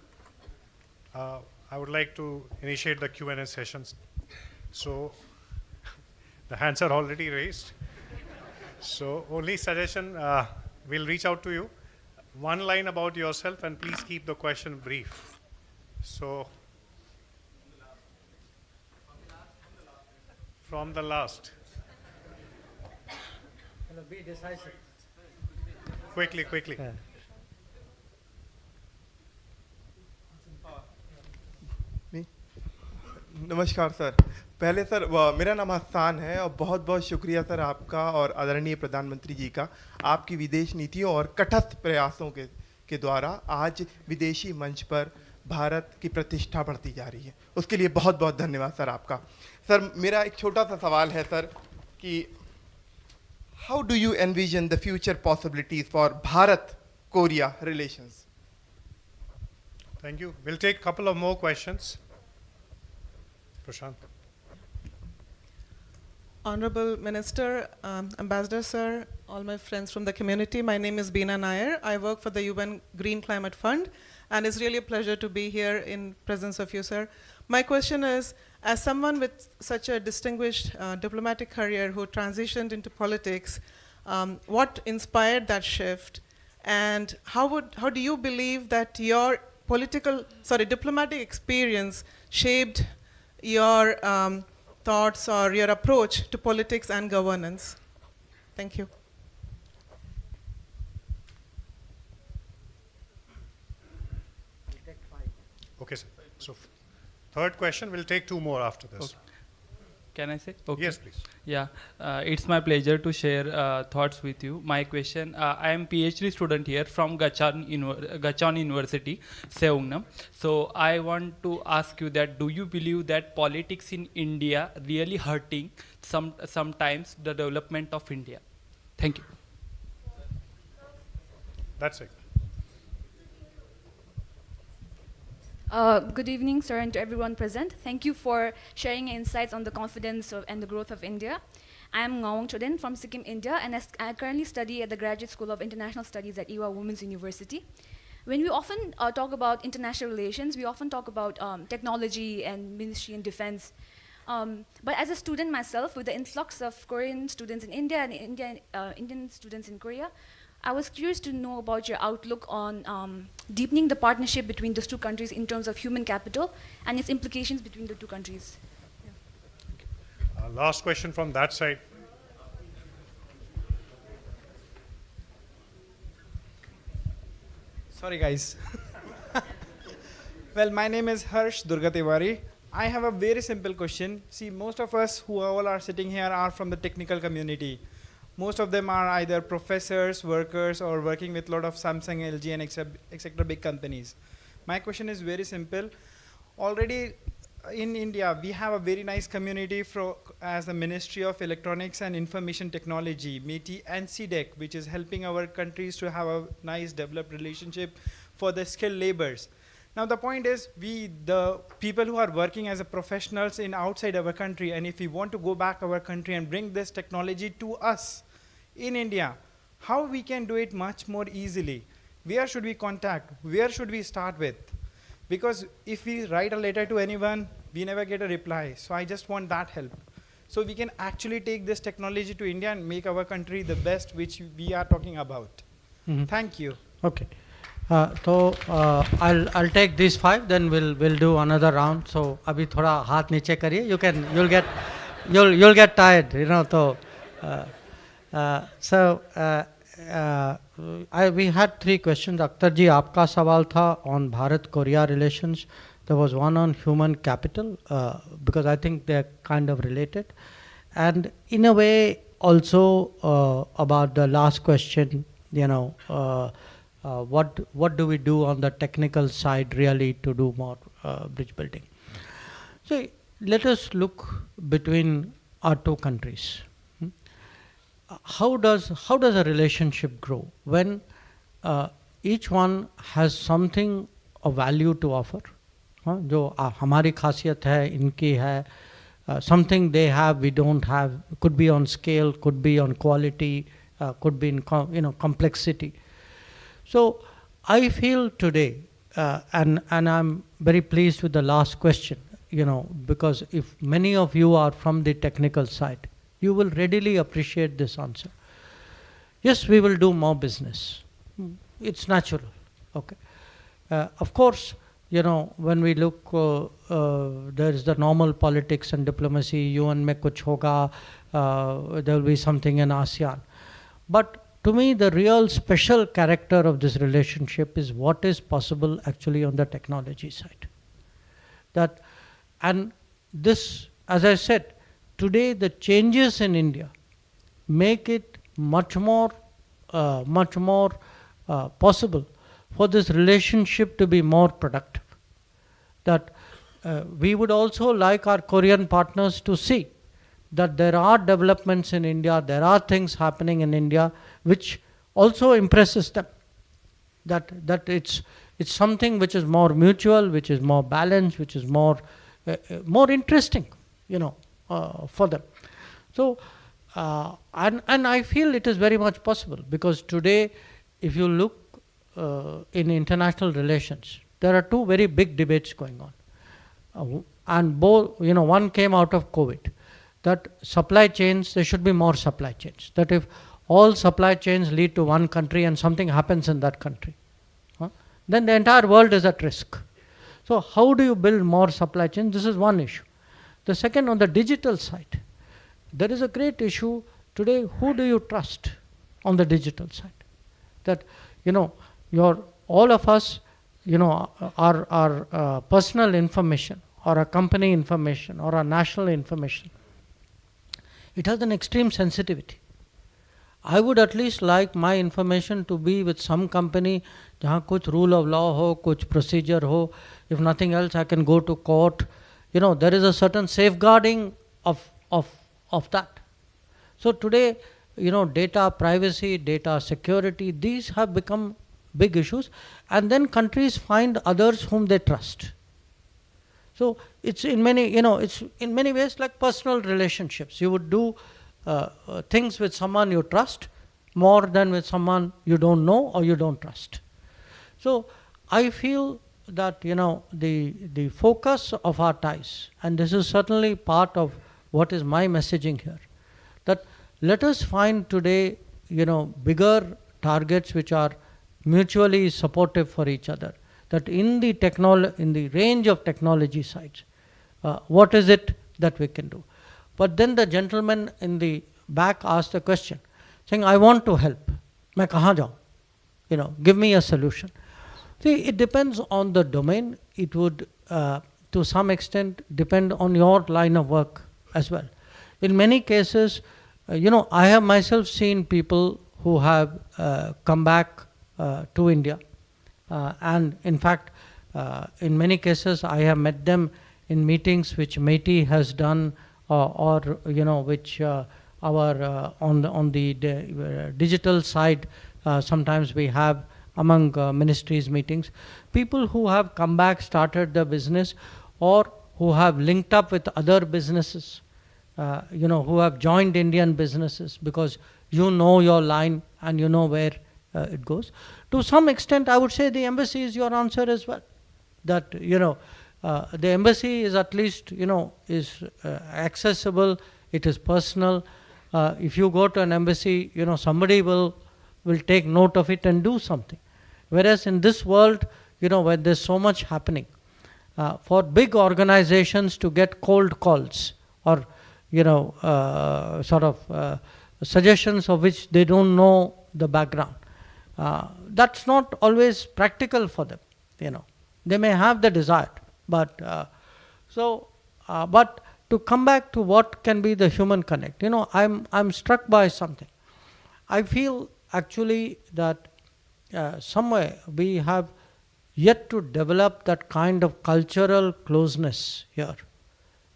I would like to initiate the Q&A sessions. So, The hands are already raised. So only suggestion, we'll reach out to you. One line about yourself and please keep the question brief. So, from the last. Be decisive. Quickly. नमस्कार sir. पहले sir मेरा नाम हसान है और बहुत बहुत शुक्रिया sir आपका और आदरणीय प्रधानमंत्री जी का, आपकी विदेश नीतियों और कटस्थ प्रयासों के द्वारा आज विदेशी मंच पर भारत की प्रतिष्ठा बढ़ती जा रही है। उसके लिए बहुत बहुत धन्यवाद सर आपका। सर मेरा एक छोटा सा सवाल है सर कि how do you envision the future possibilities for Bharat Korea relations? Thank you. We'll take a couple of more questions. Prashant. Honorable Minister, Ambassador Sir, all my friends from the community, my name is Beena Nair. I work for the UN Green Climate Fund, and it's really a pleasure to be here in presence of you, sir. My question is, as someone with such a distinguished diplomatic career who transitioned into politics, what inspired that shift, and how do you believe that your diplomatic experience shaped your thoughts or your approach to politics and governance? Thank you. Okay, sir. So, third question, we'll take two more after this. Okay. Can I say? Okay. Yes, please. Yeah, it's my pleasure to share thoughts with you. My question, I am PhD student here from Gachon University, Seoul. So I want to ask you that, do you believe that politics in India really hurting sometimes the development of India? Thank you. That's it. Good evening, sir, and to everyone present. Thank you for sharing insights on the confidence and the growth of India. I am Ngawang Chodin from Sikkim, India, and I currently study at the Graduate School of International Studies at Ewha Women's University. When we often talk about international relations, we often talk about technology and ministry and defense. But as a student myself, with the influx of Korean students in India and Indian students in Korea, I was curious to know about your outlook on deepening the partnership between those two countries in terms of human capital and its implications between the two countries. Last question from that side. Sorry, guys. Well, my name is Harsh Durgatiwari. I have a very simple question. See, most of us who all are sitting here are from the technical community. Most of them are either professors, workers, or working with a lot of Samsung, LG, and etc. big companies. My question is very simple. Already in India, we have a very nice community as the Ministry of Electronics and Information Technology, MeitY and CDEC, which is helping our countries to have a nice developed relationship for the skilled laborers. Now the point is, the people who are working as a professionals in outside our country, and if we want to go back our country and bring this technology to us in India, how we can do it much more easily? Where should we contact? Where should we start with? Because if we write a letter to anyone, we never get a reply. So I just want that help. So we can actually take this technology to India and make our country the best which we are talking about. Thank you. Okay. So I'll take these 5, then we'll do another round. So abhi thoda haath niche kariye. You'll get tired, you know. We had 3 questions. Akhtar ji, aapka sawal tha on Bharat-Korea relations. There was one on human capital, because I think they're kind of related. And in a way, also about the last question, you know, what do we do on the technical side really to do more bridge building? So let us look between our two countries. How does a relationship grow when each one has something of value to offer? जो हमारी खासियत है, इनकी है, something they have we don't have, could be on scale, could be on quality, could be in complexity. So I feel today, and I'm very pleased with the last question, you know, because if many of you are from the technical side, you will readily appreciate this answer. Yes, we will do more business. It's natural. Okay. Of course, when we look, there is the normal politics and diplomacy. UN mein kuch hoga. There will be something in ASEAN. But to me, the real special character of this relationship is what is possible actually on the technology side. And this, as I said, today the changes in India make it much more possible for this relationship to be more productive. That we would also like our Korean partners to see that there are developments in India, there are things happening in India which also impresses them. That it's something which is more mutual, which is more balanced, which is more interesting, for them. So, and I feel it is very much possible, because today, if you look in international relations, there are two very big debates going on. And both, one came out of COVID, that supply chains, there should be more supply chains. That if all supply chains lead to one country and something happens in that country, then the entire world is at risk. So how do you build more supply chains? This is one issue. The second, on the digital side, there is a great issue today. Who do you trust on the digital side? That, all of us, our personal information or our company information or our national information, it has an extreme sensitivity. I would at least like my information to be with some company jahan kuch rule of law ho, kuch procedure ho. If nothing else, I can go to court. There is a certain safeguarding of that. So today, data privacy, data security, these have become big issues, and then countries find others whom they trust. So it's in many, it's in many ways like personal relationships. You would do things with someone you trust more than with someone you don't know or you don't trust. So I feel that, the focus of our ties, and this is certainly part of what is my messaging here, that let us find today, bigger targets which are mutually supportive for each other. That in the range of technology sides, what is it that we can do? But then the gentleman in the back asked a question, saying, I want to help. Main kahan jaun? Give me a solution. See, it depends on the domain. It would, to some extent, depend on your line of work as well. In many cases, I have myself seen people who have come back to India. And in fact, in many cases, I have met them in meetings which MeitY has done, or which on the digital side, sometimes we have among ministries meetings. People who have come back, started the business, or who have linked up with other businesses, who have joined Indian businesses because your line and where it goes. To some extent, I would say the embassy is your answer as well. That, the embassy is at least, is accessible, it is personal. If you go to an embassy, somebody will take note of it and do something. Whereas in this world, where there's so much happening, for big organizations to get cold calls or, suggestions of which they don't know the background, that's not always practical for them. They may have the desire, but but to come back to what can be the human connect, I'm struck by something. I feel actually that somewhere we have yet to develop that kind of cultural closeness here.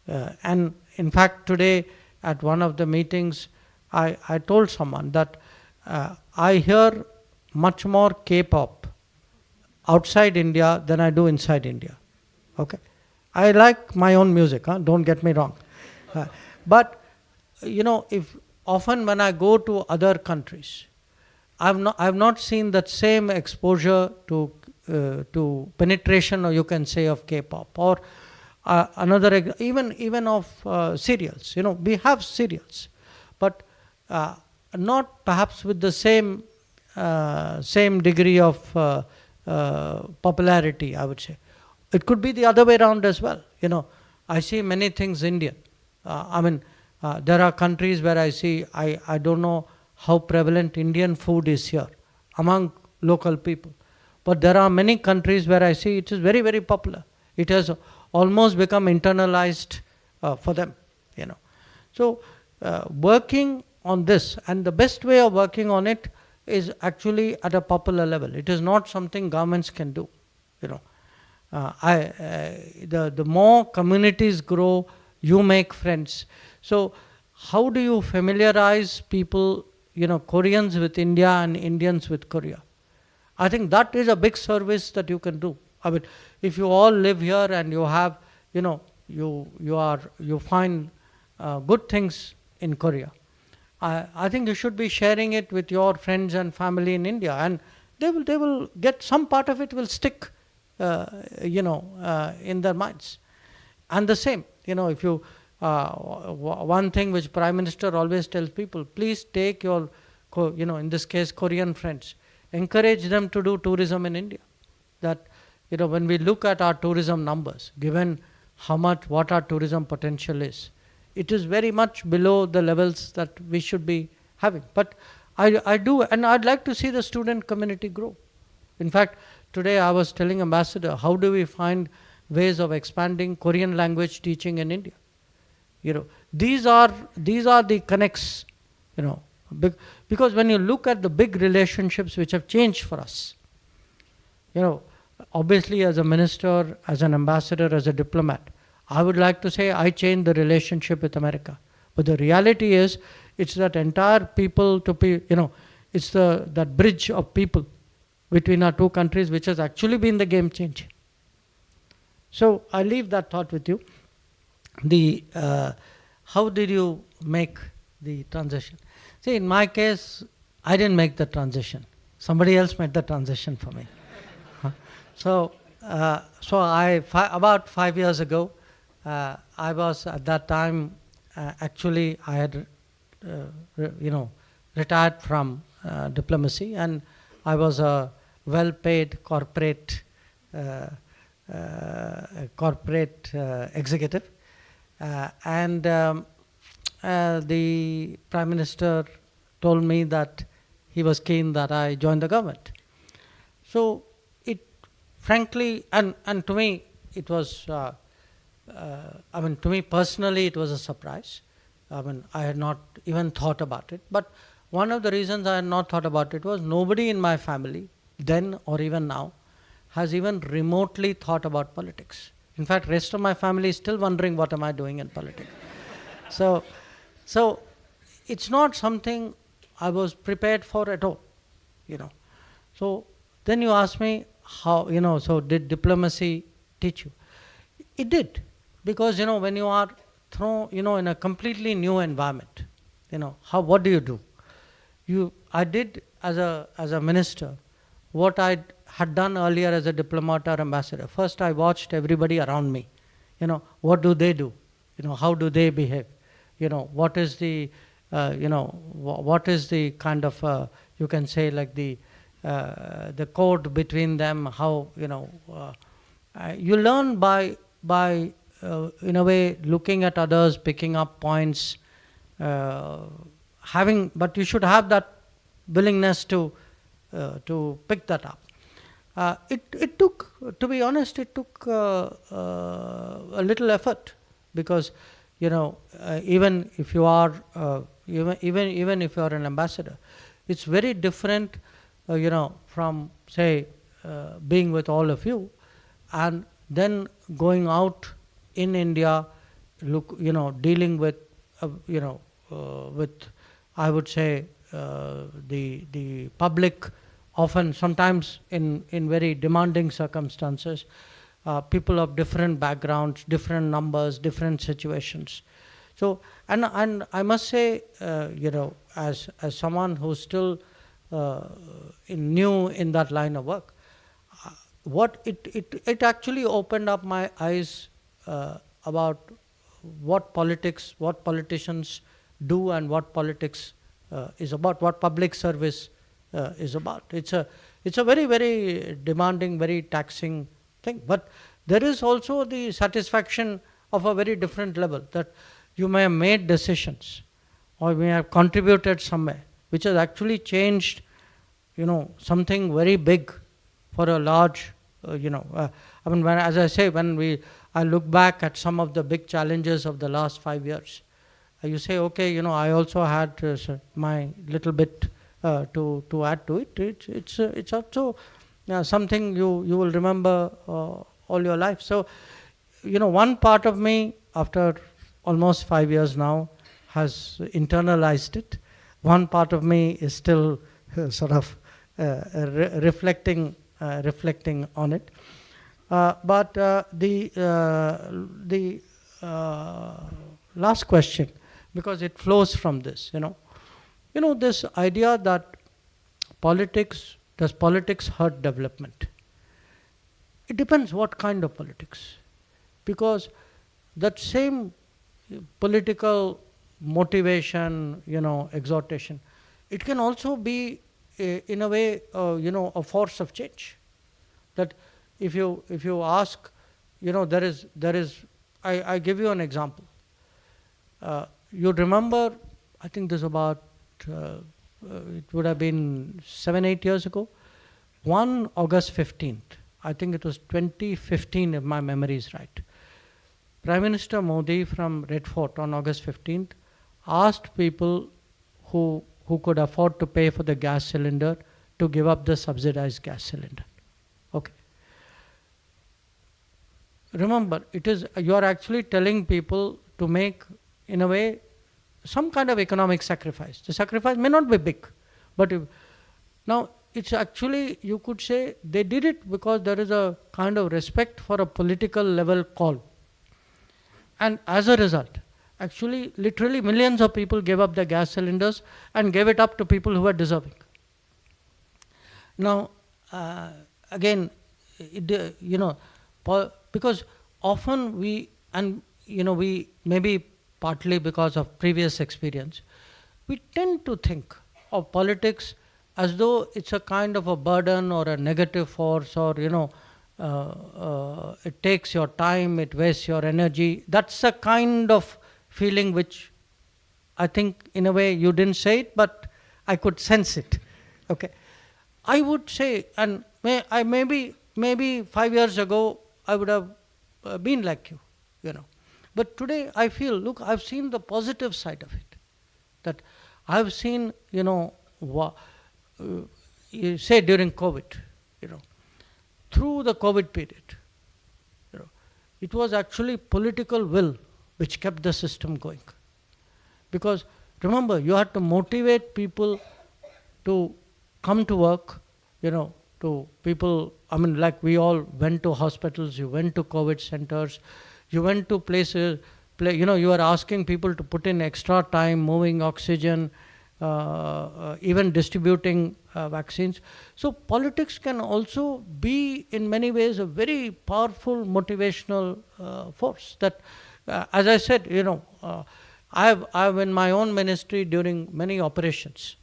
And in fact, today at one of the meetings, I told someone that I hear much more K-pop outside India than I do inside India. Okay, I like my own music, don't get me wrong. But if often when I go to other countries, I've not seen that same exposure to penetration, or you can say, of K-pop, or another even of serials. We have serials, but not perhaps with the same degree of popularity, I would say. It could be the other way around as well. I see many things Indian. There are countries where I see, I don't know how prevalent Indian food is here among local people. But there are many countries where I see it is very, very popular. It has almost become internalized for them. So working on this, and the best way of working on it is actually at a popular level. It is not something governments can do. The more communities grow, you make friends. So how do you familiarize people, Koreans with India and Indians with Korea? I think that is a big service that you can do. If you all live here and you have, you find good things in Korea, I think you should be sharing it with your friends and family in India, and they will get some part of it will stick, in their minds. And the same, if you one thing which Prime Minister always tells people, please take your, in this case Korean friends, encourage them to do tourism in India. That when we look at our tourism numbers, given what our tourism potential is, it is very much below the levels that we should be having. But I do, and I'd like to see the student community grow. In fact, today I was telling Ambassador, how do we find ways of expanding Korean language teaching in India? These are the connects, because when you look at the big relationships which have changed for us, obviously as a minister, as an ambassador, as a diplomat, I would like to say I changed the relationship with America. But the reality is, it's that entire people to be, it's that bridge of people between our two countries which has actually been the game changer. So I leave that thought with you. How did you make the transition? See, in my case, I didn't make the transition. Somebody else made the transition for me. So about 5 years ago, I was at that time, actually I had, retired from diplomacy, and I was a well-paid corporate executive. And the Prime Minister told me that he was keen that I join the government. So it, frankly, and to me, it was, to me personally, it was a surprise. I had not even thought about it. But one of the reasons I had not thought about it was nobody in my family, then or even now, has even remotely thought about politics. In fact, rest of my family is still wondering what am I doing in politics. So it's not something I was prepared for at all, So then you ask me how, so did diplomacy teach you? It did, because, when you are thrown, in a completely new environment, what do? I did as a minister what I had done earlier as a diplomat or ambassador. First, I watched everybody around me. What do they do? How do they behave? What is the, what is the kind of, you can say like the code between them? How, you learn by in a way looking at others, picking up points, but you should have that willingness to pick that up. It took, to be honest, it took a little effort, because even if you are even if you are an ambassador, it's very different, from say being with all of you, and then going out in India, dealing with with, I would say, the public, often sometimes in very demanding circumstances, people of different backgrounds, different numbers, different situations. So, and I must say, as someone who's still new in that line of work, what it actually opened up my eyes about what politicians do and what politics is about, what public service is about. It's a very, very demanding, very taxing thing. But there is also the satisfaction of a very different level, that you may have made decisions or may have contributed somewhere, which has actually changed, something very big for a large, I mean, as I say, I look back at some of the big challenges of the last 5 years, you say, okay, I also had my little bit to add to it. It's also something you will remember all your life. So, one part of me, after almost 5 years now, has internalized it. One part of me is still sort of reflecting on it. But the last question, because it flows from this, this idea that does politics hurt development? It depends what kind of politics. Because that same political motivation, exhortation, it can also be, in a way, a force of change. That if you ask, there is. I give you an example. You remember, I think this is about, it would have been 7-8 years ago, 1 August 15th, I think it was 2015 if my memory is right. Prime Minister Modi from Red Fort on August 15th asked people who could afford to pay for the gas cylinder to give up the subsidized gas cylinder. Okay. Remember, you are actually telling people to make, in a way, some kind of economic sacrifice. The sacrifice may not be big, but now it's actually, you could say, they did it because there is a kind of respect for a political level call. And as a result, actually, literally millions of people gave up their gas cylinders and gave it up to people who were deserving. Now, again, because often we maybe partly because of previous experience, we tend to think of politics as though it's a kind of a burden or a negative force, or it takes your time, it wastes your energy. That's a kind of feeling which I think in a way you didn't say it, but I could sense it. Okay, I would say, and maybe 5 years ago I would have been like you, But today I feel, look, I've seen the positive side of it. That I've seen, you say during COVID, through the COVID period, it was actually political will which kept the system going. Because remember, you had to motivate people to come to work, to people, like we all went to hospitals, you went to COVID centers, you went to places, you were asking people to put in extra time, moving oxygen, even distributing vaccines. So politics can also be in many ways a very powerful motivational force. That, as I said, I've in my own ministry during many operations,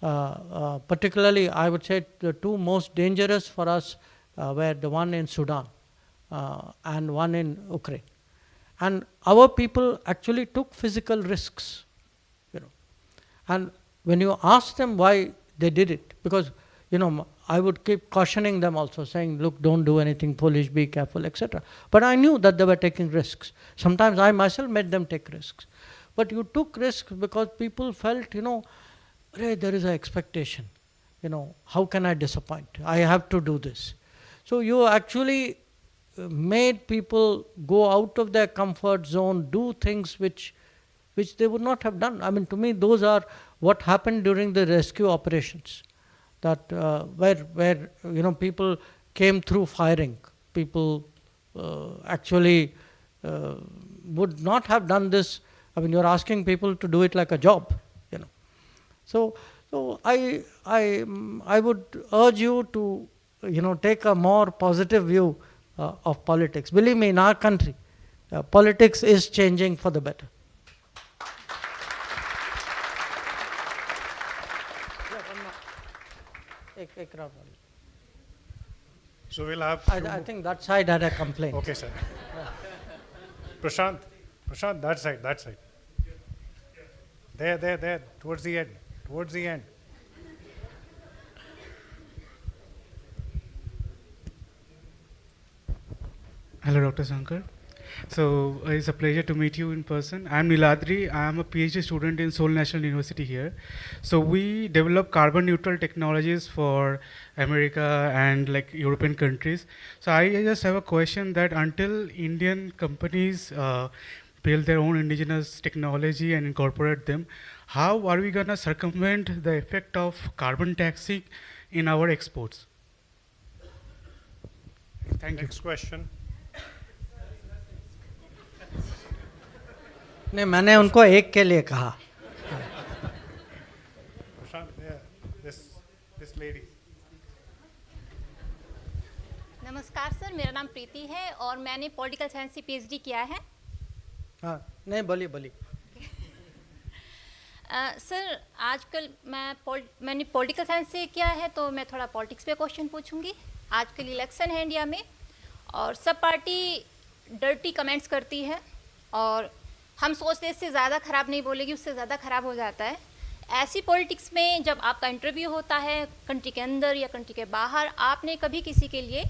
particularly I would say the two most dangerous for us were the one in Sudan and one in Ukraine. And our people actually took physical risks, And when you ask them why they did it, because, I would keep cautioning them also, saying, look, don't do anything foolish, be careful, etc. But I knew that they were taking risks. Sometimes I myself made them take risks. But you took risks because people felt, there is an expectation. How can I disappoint? I have to do this. So you actually made people go out of their comfort zone, do things which they would not have done. To me, those are what happened during the rescue operations. That where people came through firing. People actually would not have done this. You're asking people to do it like a job. So I would urge you to take a more positive view of politics. Believe me, in our country, politics is changing for the better. एक round only. So we'll have. I think that side had a complaint. Okay, sir. Prashant, that side, that side. There, towards the end. Hello, Dr. Shankar. So it's a pleasure to meet you in person. I'm Niladri. I am a PhD student in Seoul National University here. So we develop carbon neutral technologies for America and like European countries. So I just have a question that until Indian companies build their own indigenous technology and incorporate them, how are we gonna circumvent the effect of carbon taxing in our exports? Thank you. Next question. नहीं मैंने उनको एक के लिए कहा. Prashant, yeah, this lady. नमस्कार sir, मेरा नाम प्रीति है और मैंने पॉलिटिकल साइंस से पीएचडी किया है. हाँ नहीं बोली. सर आजकल मैंने पॉलिटिकल साइंस से किया है तो मैं थोड़ा पॉलिटिक्स पे क्वेश्चन पूछूंगी. आजकल इलेक्शन है इंडिया में और सब पार्टी डर्टी कमेंट्स करती है और हम सोचते हैं इससे ज़्यादा ख़राब नहीं बोलेगी, उससे ज़्यादा ख़राब हो जाता है. ऐसी पॉलिटिक्स में जब आपका इंटरव्यू होता है कंट्री के अंदर या कंट्री के बाहर, आपने कभी किसी के लिए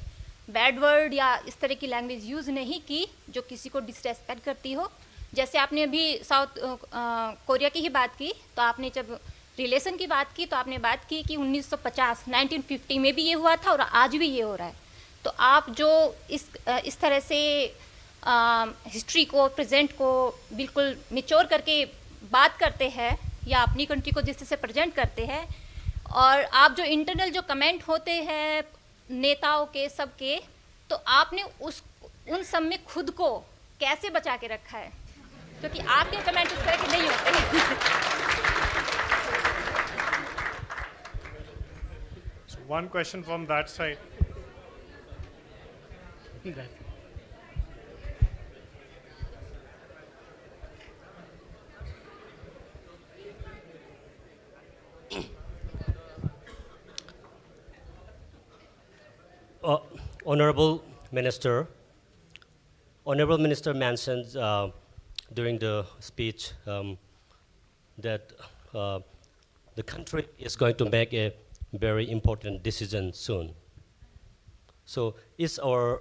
बैड वर्ड या इस तरह की लैंग्वेज यूज़ नहीं की जो किसी को डिसरेस्पेक्ट करती हो. जैसे आपने अभी साउथ कोरिया की ही बात की, तो आपने जब रिलेशन की बात की तो आपने बात की कि 1950 में भी ये हुआ था और आज भी ये हो रहा है. तो आप जो इस तरह से हिस्ट्री को, प्रेजेंट को बिल्कुल मेच्योर करके बात करते हैं या अपनी कंट्री को जिस तरह से प्रेजेंट करते हैं, और आप जो इंटरनल जो कमेंट होते हैं नेताओं के सबके, तो आपने उन सब में खुद को कैसे बचा के रखा है, क्योंकि आपके कमेंट इस तरह के नहीं होते. So one question from that side. Honorable Minister mentioned during the speech that the country is going to make a very important decision soon. So is our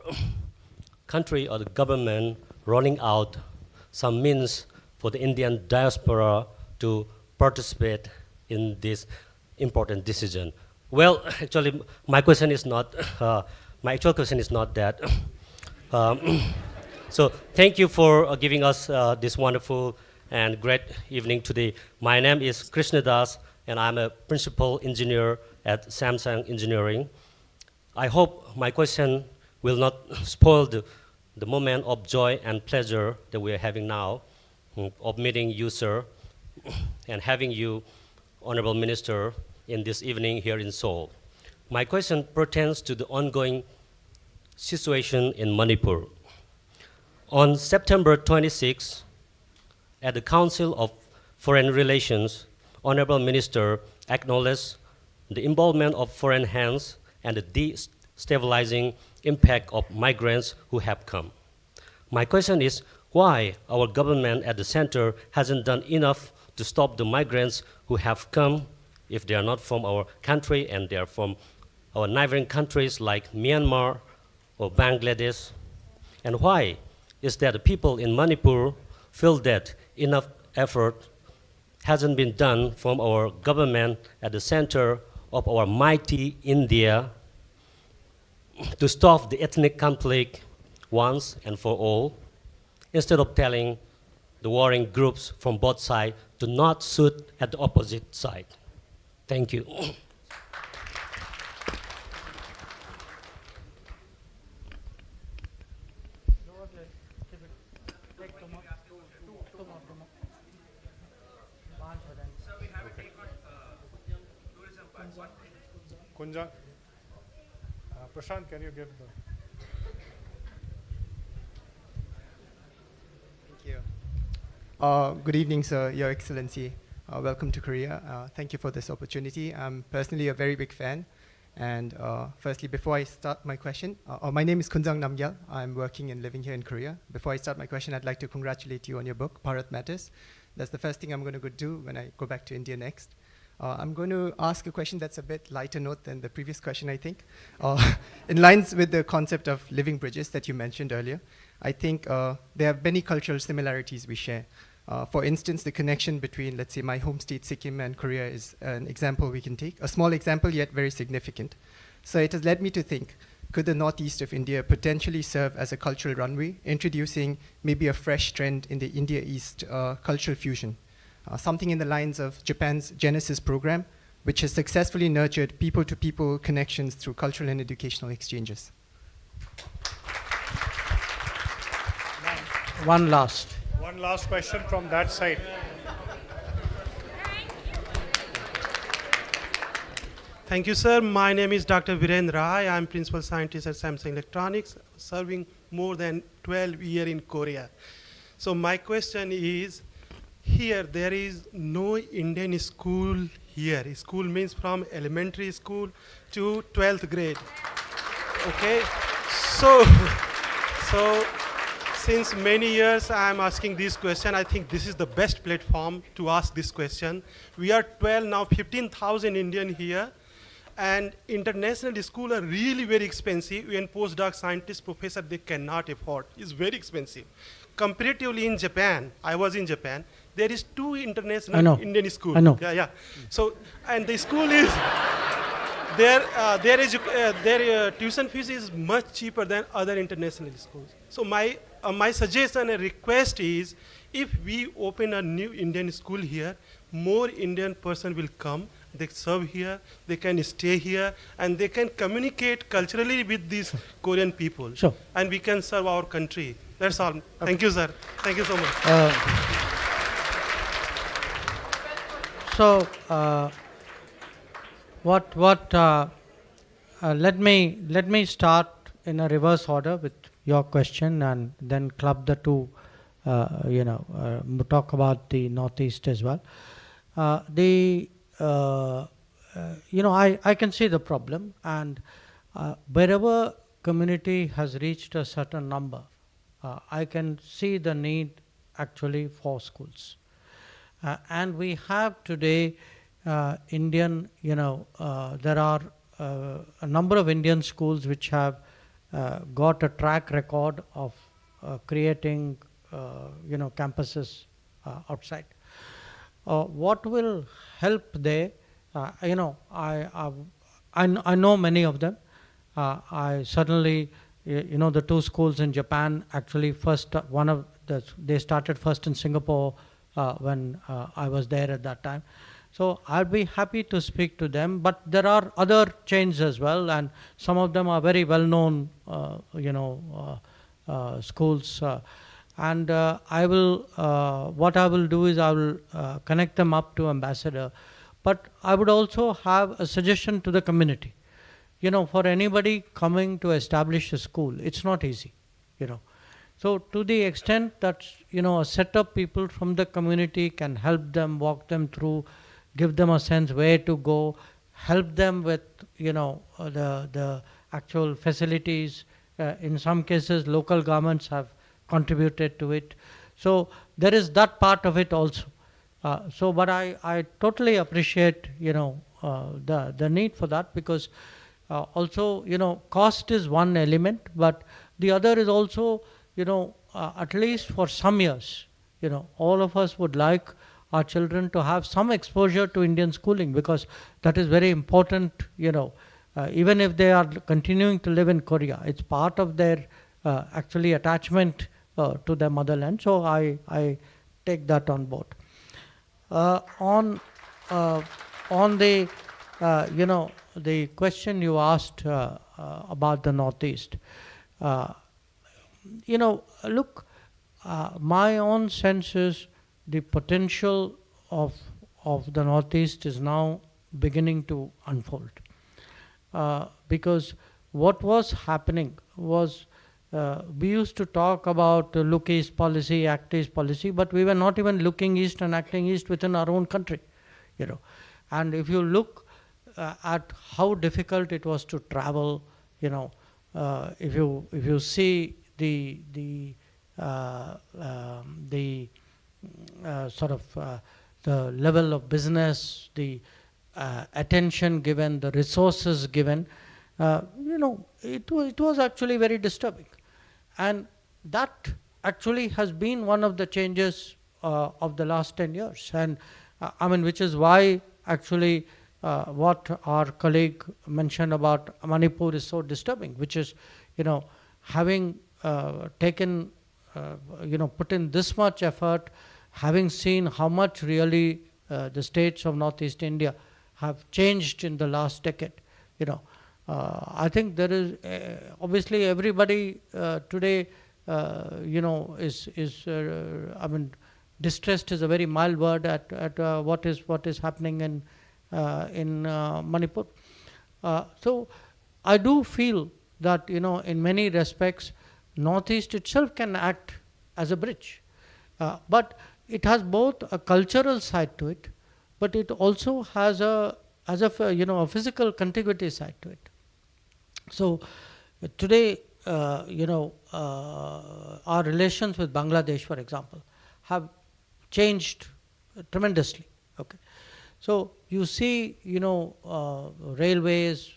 country or the government running out some means for the Indian diaspora to participate in this important decision? Well, actually, my question is not. My actual question is not that. So, thank you for giving us this wonderful and great evening today. My name is Krishna Das, and I'm a principal engineer at Samsung Engineering. I hope my question will not spoil the moment of joy and pleasure that we are having now of meeting you, sir, and having you, Honorable Minister, in this evening here in Seoul. My question pertains to the ongoing situation in Manipur. On September 26, at the Council of Foreign Relations, Honorable Minister acknowledged the involvement of foreign hands and the destabilizing impact of migrants who have come. My question is why our government at the center hasn't done enough to stop the migrants who have come, if they are not from our country and they are from our neighboring countries like Myanmar or Bangladesh? And why is that the people in Manipur feel that enough effort hasn't been done from our government at the center of our mighty India to stop the ethnic conflict once and for all, instead of telling the warring groups from both sides to not shoot at the opposite side? Thank you. Kunjan. Prashant, can you give the... Thank you. Good evening, sir, Your Excellency. Welcome to Korea. Thank you for this opportunity. I'm personally a very big fan, And firstly, before I start my question, my name is Kunjang Namgyal. I'm working and living here in Korea. Before I start my question, I'd like to congratulate you on your book, Bharat Matters. That's the first thing I'm going to go do when I go back to India next. I'm going to ask a question that's a bit lighter note than the previous question, I think. In lines with the concept of living bridges that you mentioned earlier, I think there are many cultural similarities we share. For instance, the connection between, let's say, my home state, Sikkim, and Korea is an example we can take. A small example, yet very significant. So it has led me to think, could the northeast of India potentially serve as a cultural runway, introducing maybe a fresh trend in the India-East cultural fusion? Something in the lines of Japan's Genesis program, which has successfully nurtured people-to-people connections through cultural and educational exchanges. One last. One last question from that side. Thank you, sir. My name is Dr. Virendra Rai. I'm principal scientist at Samsung Electronics, serving more than 12 years in Korea. So my question is, here there is no Indian school here. School means from elementary school to 12th grade. Okay? So since many years I am asking this question. I think this is the best platform to ask this question. We are 12 now, 15,000 Indian here. And international schools are really very expensive. Even postdoc scientists, professor, they cannot afford. It's very expensive. Comparatively in Japan, I was in Japan, there is 2 international Indian schools. I know. Yeah. So, and the school is, their tuition fees is much cheaper than other international schools. So my suggestion and request is, if we open a new Indian school here, more Indian person will come. They serve here, they can stay here, and they can communicate culturally with these Korean people. Sure. And we can serve our country. That's all. Okay. Thank you, sir. Thank you so much. Let me start in a reverse order with your question, and then club the two, talk about the Northeast as well. I can see the problem, and wherever community has reached a certain number, I can see the need actually for schools. And we have today Indian, there are a number of Indian schools which have got a track record of creating, campuses outside. What will help there? I know many of them. I certainly, the 2 schools in Japan actually they started first in Singapore when I was there at that time. So I'd be happy to speak to them, but there are other chains as well, and some of them are very well-known, schools. And what I will do is I will connect them up to Ambassador. But I would also have a suggestion to the community. For anybody coming to establish a school, it's not easy, So to the extent that, a set of people from the community can help them, walk them through, give them a sense where to go, help them with, the actual facilities. In some cases, local governments have contributed to it. So there is that part of it also. But I totally appreciate, the need for that, because also, cost is one element, but the other is also, at least for some years, all of us would like our children to have some exposure to Indian schooling, because that is very important, even if they are continuing to live in Korea, it's part of their actually attachment to their motherland. So I take that on board. On the, the question you asked about the Northeast, look, my own sense is the potential of the Northeast is now beginning to unfold. Because what was happening was, we used to talk about look east policy, act east policy, but we were not even looking east and acting east within our own country, And if you look, at how difficult it was to travel. If you see the sort of the level of business, the attention given, the resources given, it was actually very disturbing. And that actually has been one of the changes of the last 10 years. And which is why actually what our colleague mentioned about Manipur is so disturbing, which is, having taken, put in this much effort, having seen how much really the states of Northeast India have changed in the last decade. I think there is obviously everybody today, is distressed is a very mild word at what is happening in Manipur. So I do feel that in many respects, Northeast itself can act as a bridge, but it has both a cultural side to it, but it also has a physical contiguity side to it. So today, our relations with Bangladesh, for example, have changed tremendously. Okay, so you see, railways,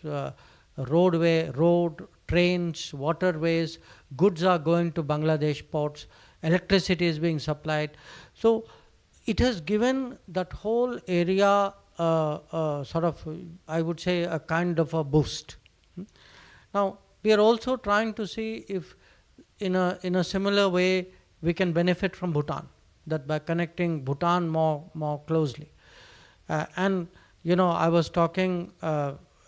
road, trains, waterways, goods are going to Bangladesh ports, electricity is being supplied. So it has given that whole area sort of, I would say, a kind of a boost. Now, we are also trying to see if in a similar way we can benefit from Bhutan, that by connecting Bhutan more closely. And I was talking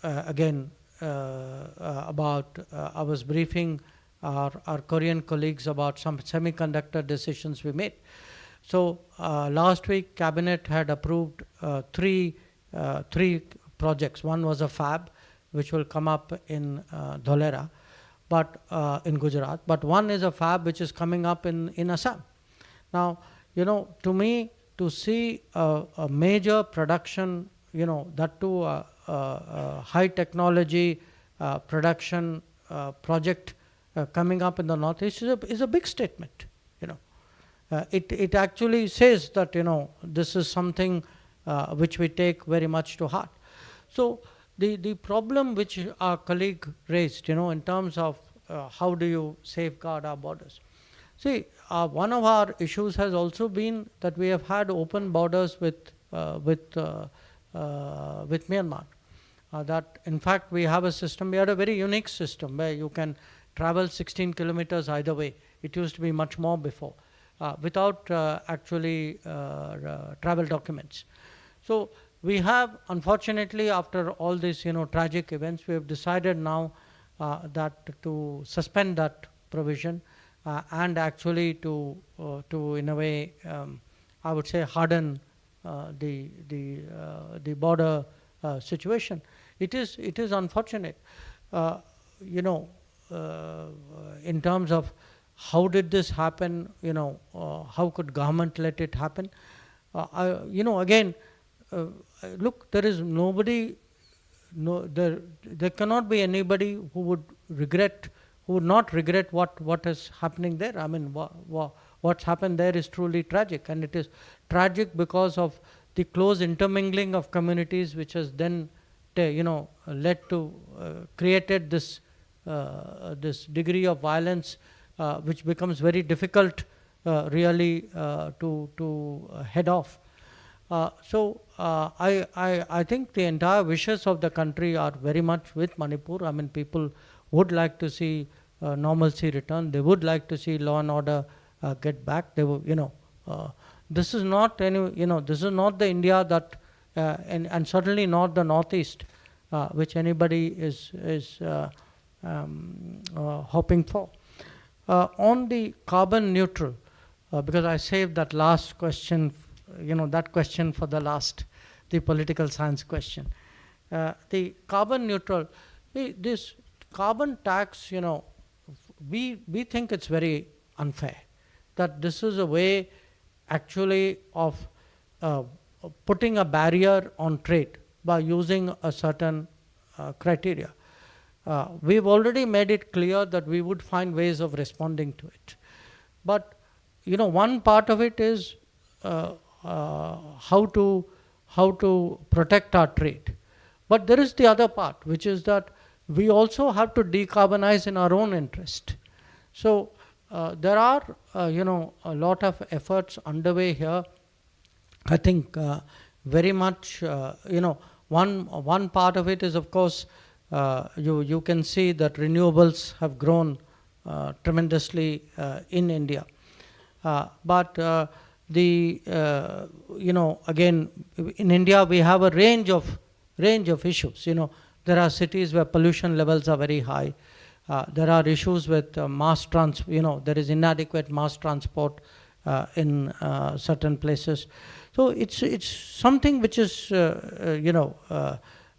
again about, I was briefing our Korean colleagues about some semiconductor decisions we made. So last week, Cabinet had approved three projects. One was a fab, which will come up in Dholera, but in Gujarat. But one is a fab which is coming up in Assam. Now, to me, to see a major production, that too high technology production project coming up in the Northeast is a big statement. It actually says that this is something which we take very much to heart. So the problem which our colleague raised, in terms of how do you safeguard our borders. See, one of our issues has also been that we have had open borders with Myanmar. That in fact we have a system. We had a very unique system where you can travel 16 kilometers either way. It used to be much more before, without actually travel documents. So we have, unfortunately, after all these tragic events, we have decided now that to suspend that provision and actually to in a way, I would say, harden the border situation. It is unfortunate, in terms of how did this happen? How could government let it happen? Again, look, there is nobody. There cannot be anybody who would not regret what is happening there. I mean, what's happened there is truly tragic, and it is tragic because of the close intermingling of communities, which has then, led to created this degree of violence, which becomes very difficult, really, to head off. So I think the entire wishes of the country are very much with Manipur. I mean, people would like to see normalcy return. They would like to see law and order get back. They will, this is not this is not the India that, and certainly not the Northeast, which anybody is hoping for. On the carbon neutral, because I saved that last question, that question for the last, the political science question. The carbon neutral, this carbon tax, we think it's very unfair, that this is a way actually of putting a barrier on trade, by using a certain criteria. We've already made it clear that we would find ways of responding to it. But one part of it is how to protect our trade. But there is the other part, which is that we also have to decarbonize in our own interest. So there are a lot of efforts underway here. I think very much one part of it is, of course, you can see that renewables have grown tremendously in India. But again, in India we have a range of issues. There are cities where pollution levels are very high. There are issues with mass transport. There is inadequate mass transport in certain places. So it's something which is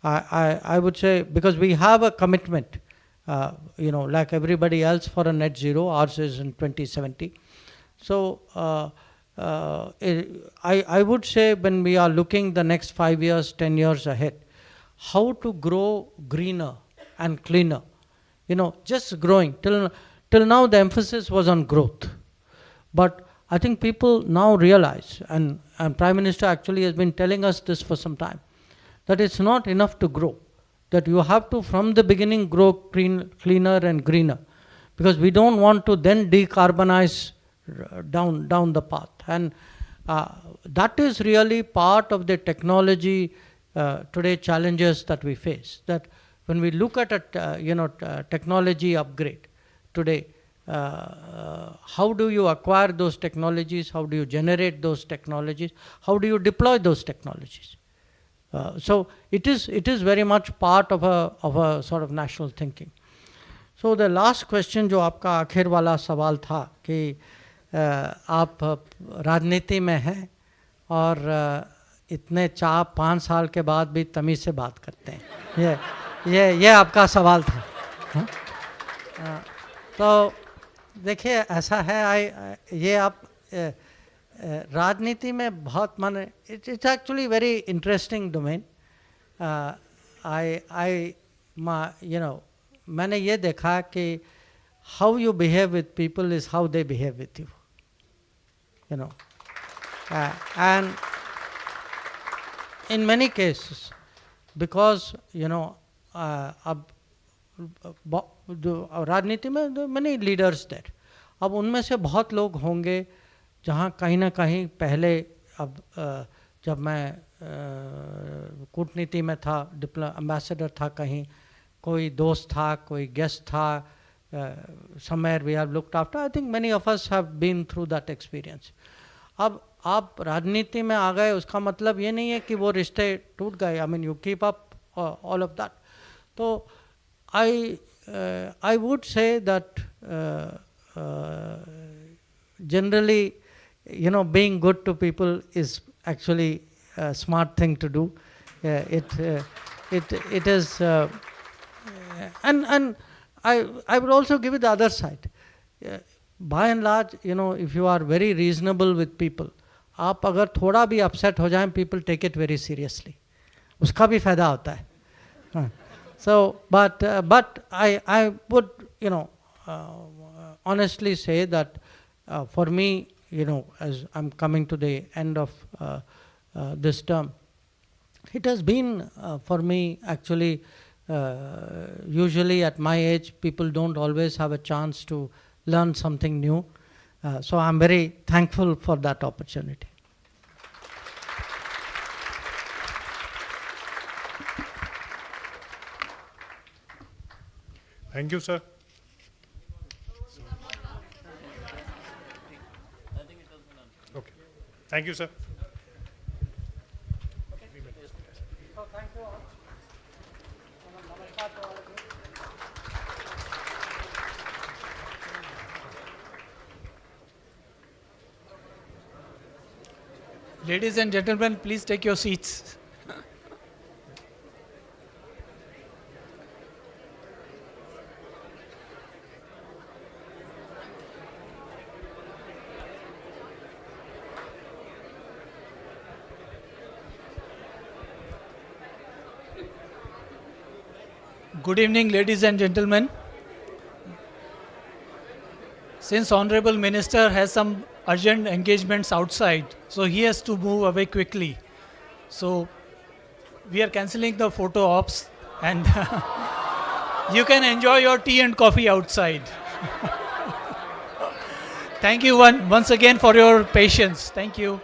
I would say, because we have a commitment, like everybody else, for a net zero. Ours is in 2070. So I would say, when we are looking the next 5 years, 10 years ahead, how to grow greener and cleaner. Just growing. Till now the emphasis was on growth. But I think people now realize, and Prime Minister actually has been telling us this for some time, that it's not enough to grow, that you have to from the beginning grow cleaner and greener, because we don't want to then decarbonize down the path. And that is really part of the technology today challenges that we face. That when we look at a technology upgrade today, how do you acquire those technologies? How do you generate those technologies? How do you deploy those technologies? So it is very much part of a sort of national thinking. So the last question जो आपका आखिर वाला सवाल था कि आप राजनीति में हैं और इतने 4-5 साल के बाद भी तमीज़ से बात करते हैं, ये आपका सवाल था. तो देखिए ऐसा है, ये आप राजनीति में बहुत माने, it's actually very interesting domain. मैंने ये देखा कि how you behave with people is how they behave with you. And in many cases, because अब राजनीति में many leaders there, अब उनमें से बहुत लोग होंगे जहाँ कहीं ना कहीं पहले, अब जब मैं कूटनीति में था, एम्बेसडर था, कहीं कोई दोस्त था, कोई गेस्ट था, somewhere we have looked after. I think many of us have been through that experience. अब आप राजनीति में आ गए, उसका मतलब ये नहीं है कि वो रिश्ते टूट गए. I mean, you keep up all of that. तो I would say that generally, being good to people is actually a smart thing to do. It is, and I would also give it the other side. By and large, if you are very reasonable with people, आप अगर थोड़ा भी upset हो जाएं, people take it very seriously. उसका भी फायदा होता है. So, but I would, honestly say that for me, as I'm coming to the end of this term, it has been for me actually, usually at my age, people don't always have a chance to learn something new. So I'm very thankful for that opportunity. Thank you, sir. Okay. Thank you, sir. Ladies and gentlemen, please take your seats. Good evening, ladies and gentlemen. Since Honorable Minister has some urgent engagements outside, so he has to move away quickly. So we are cancelling the photo ops and you can enjoy your tea and coffee outside. Thank you once again for your patience. Thank you.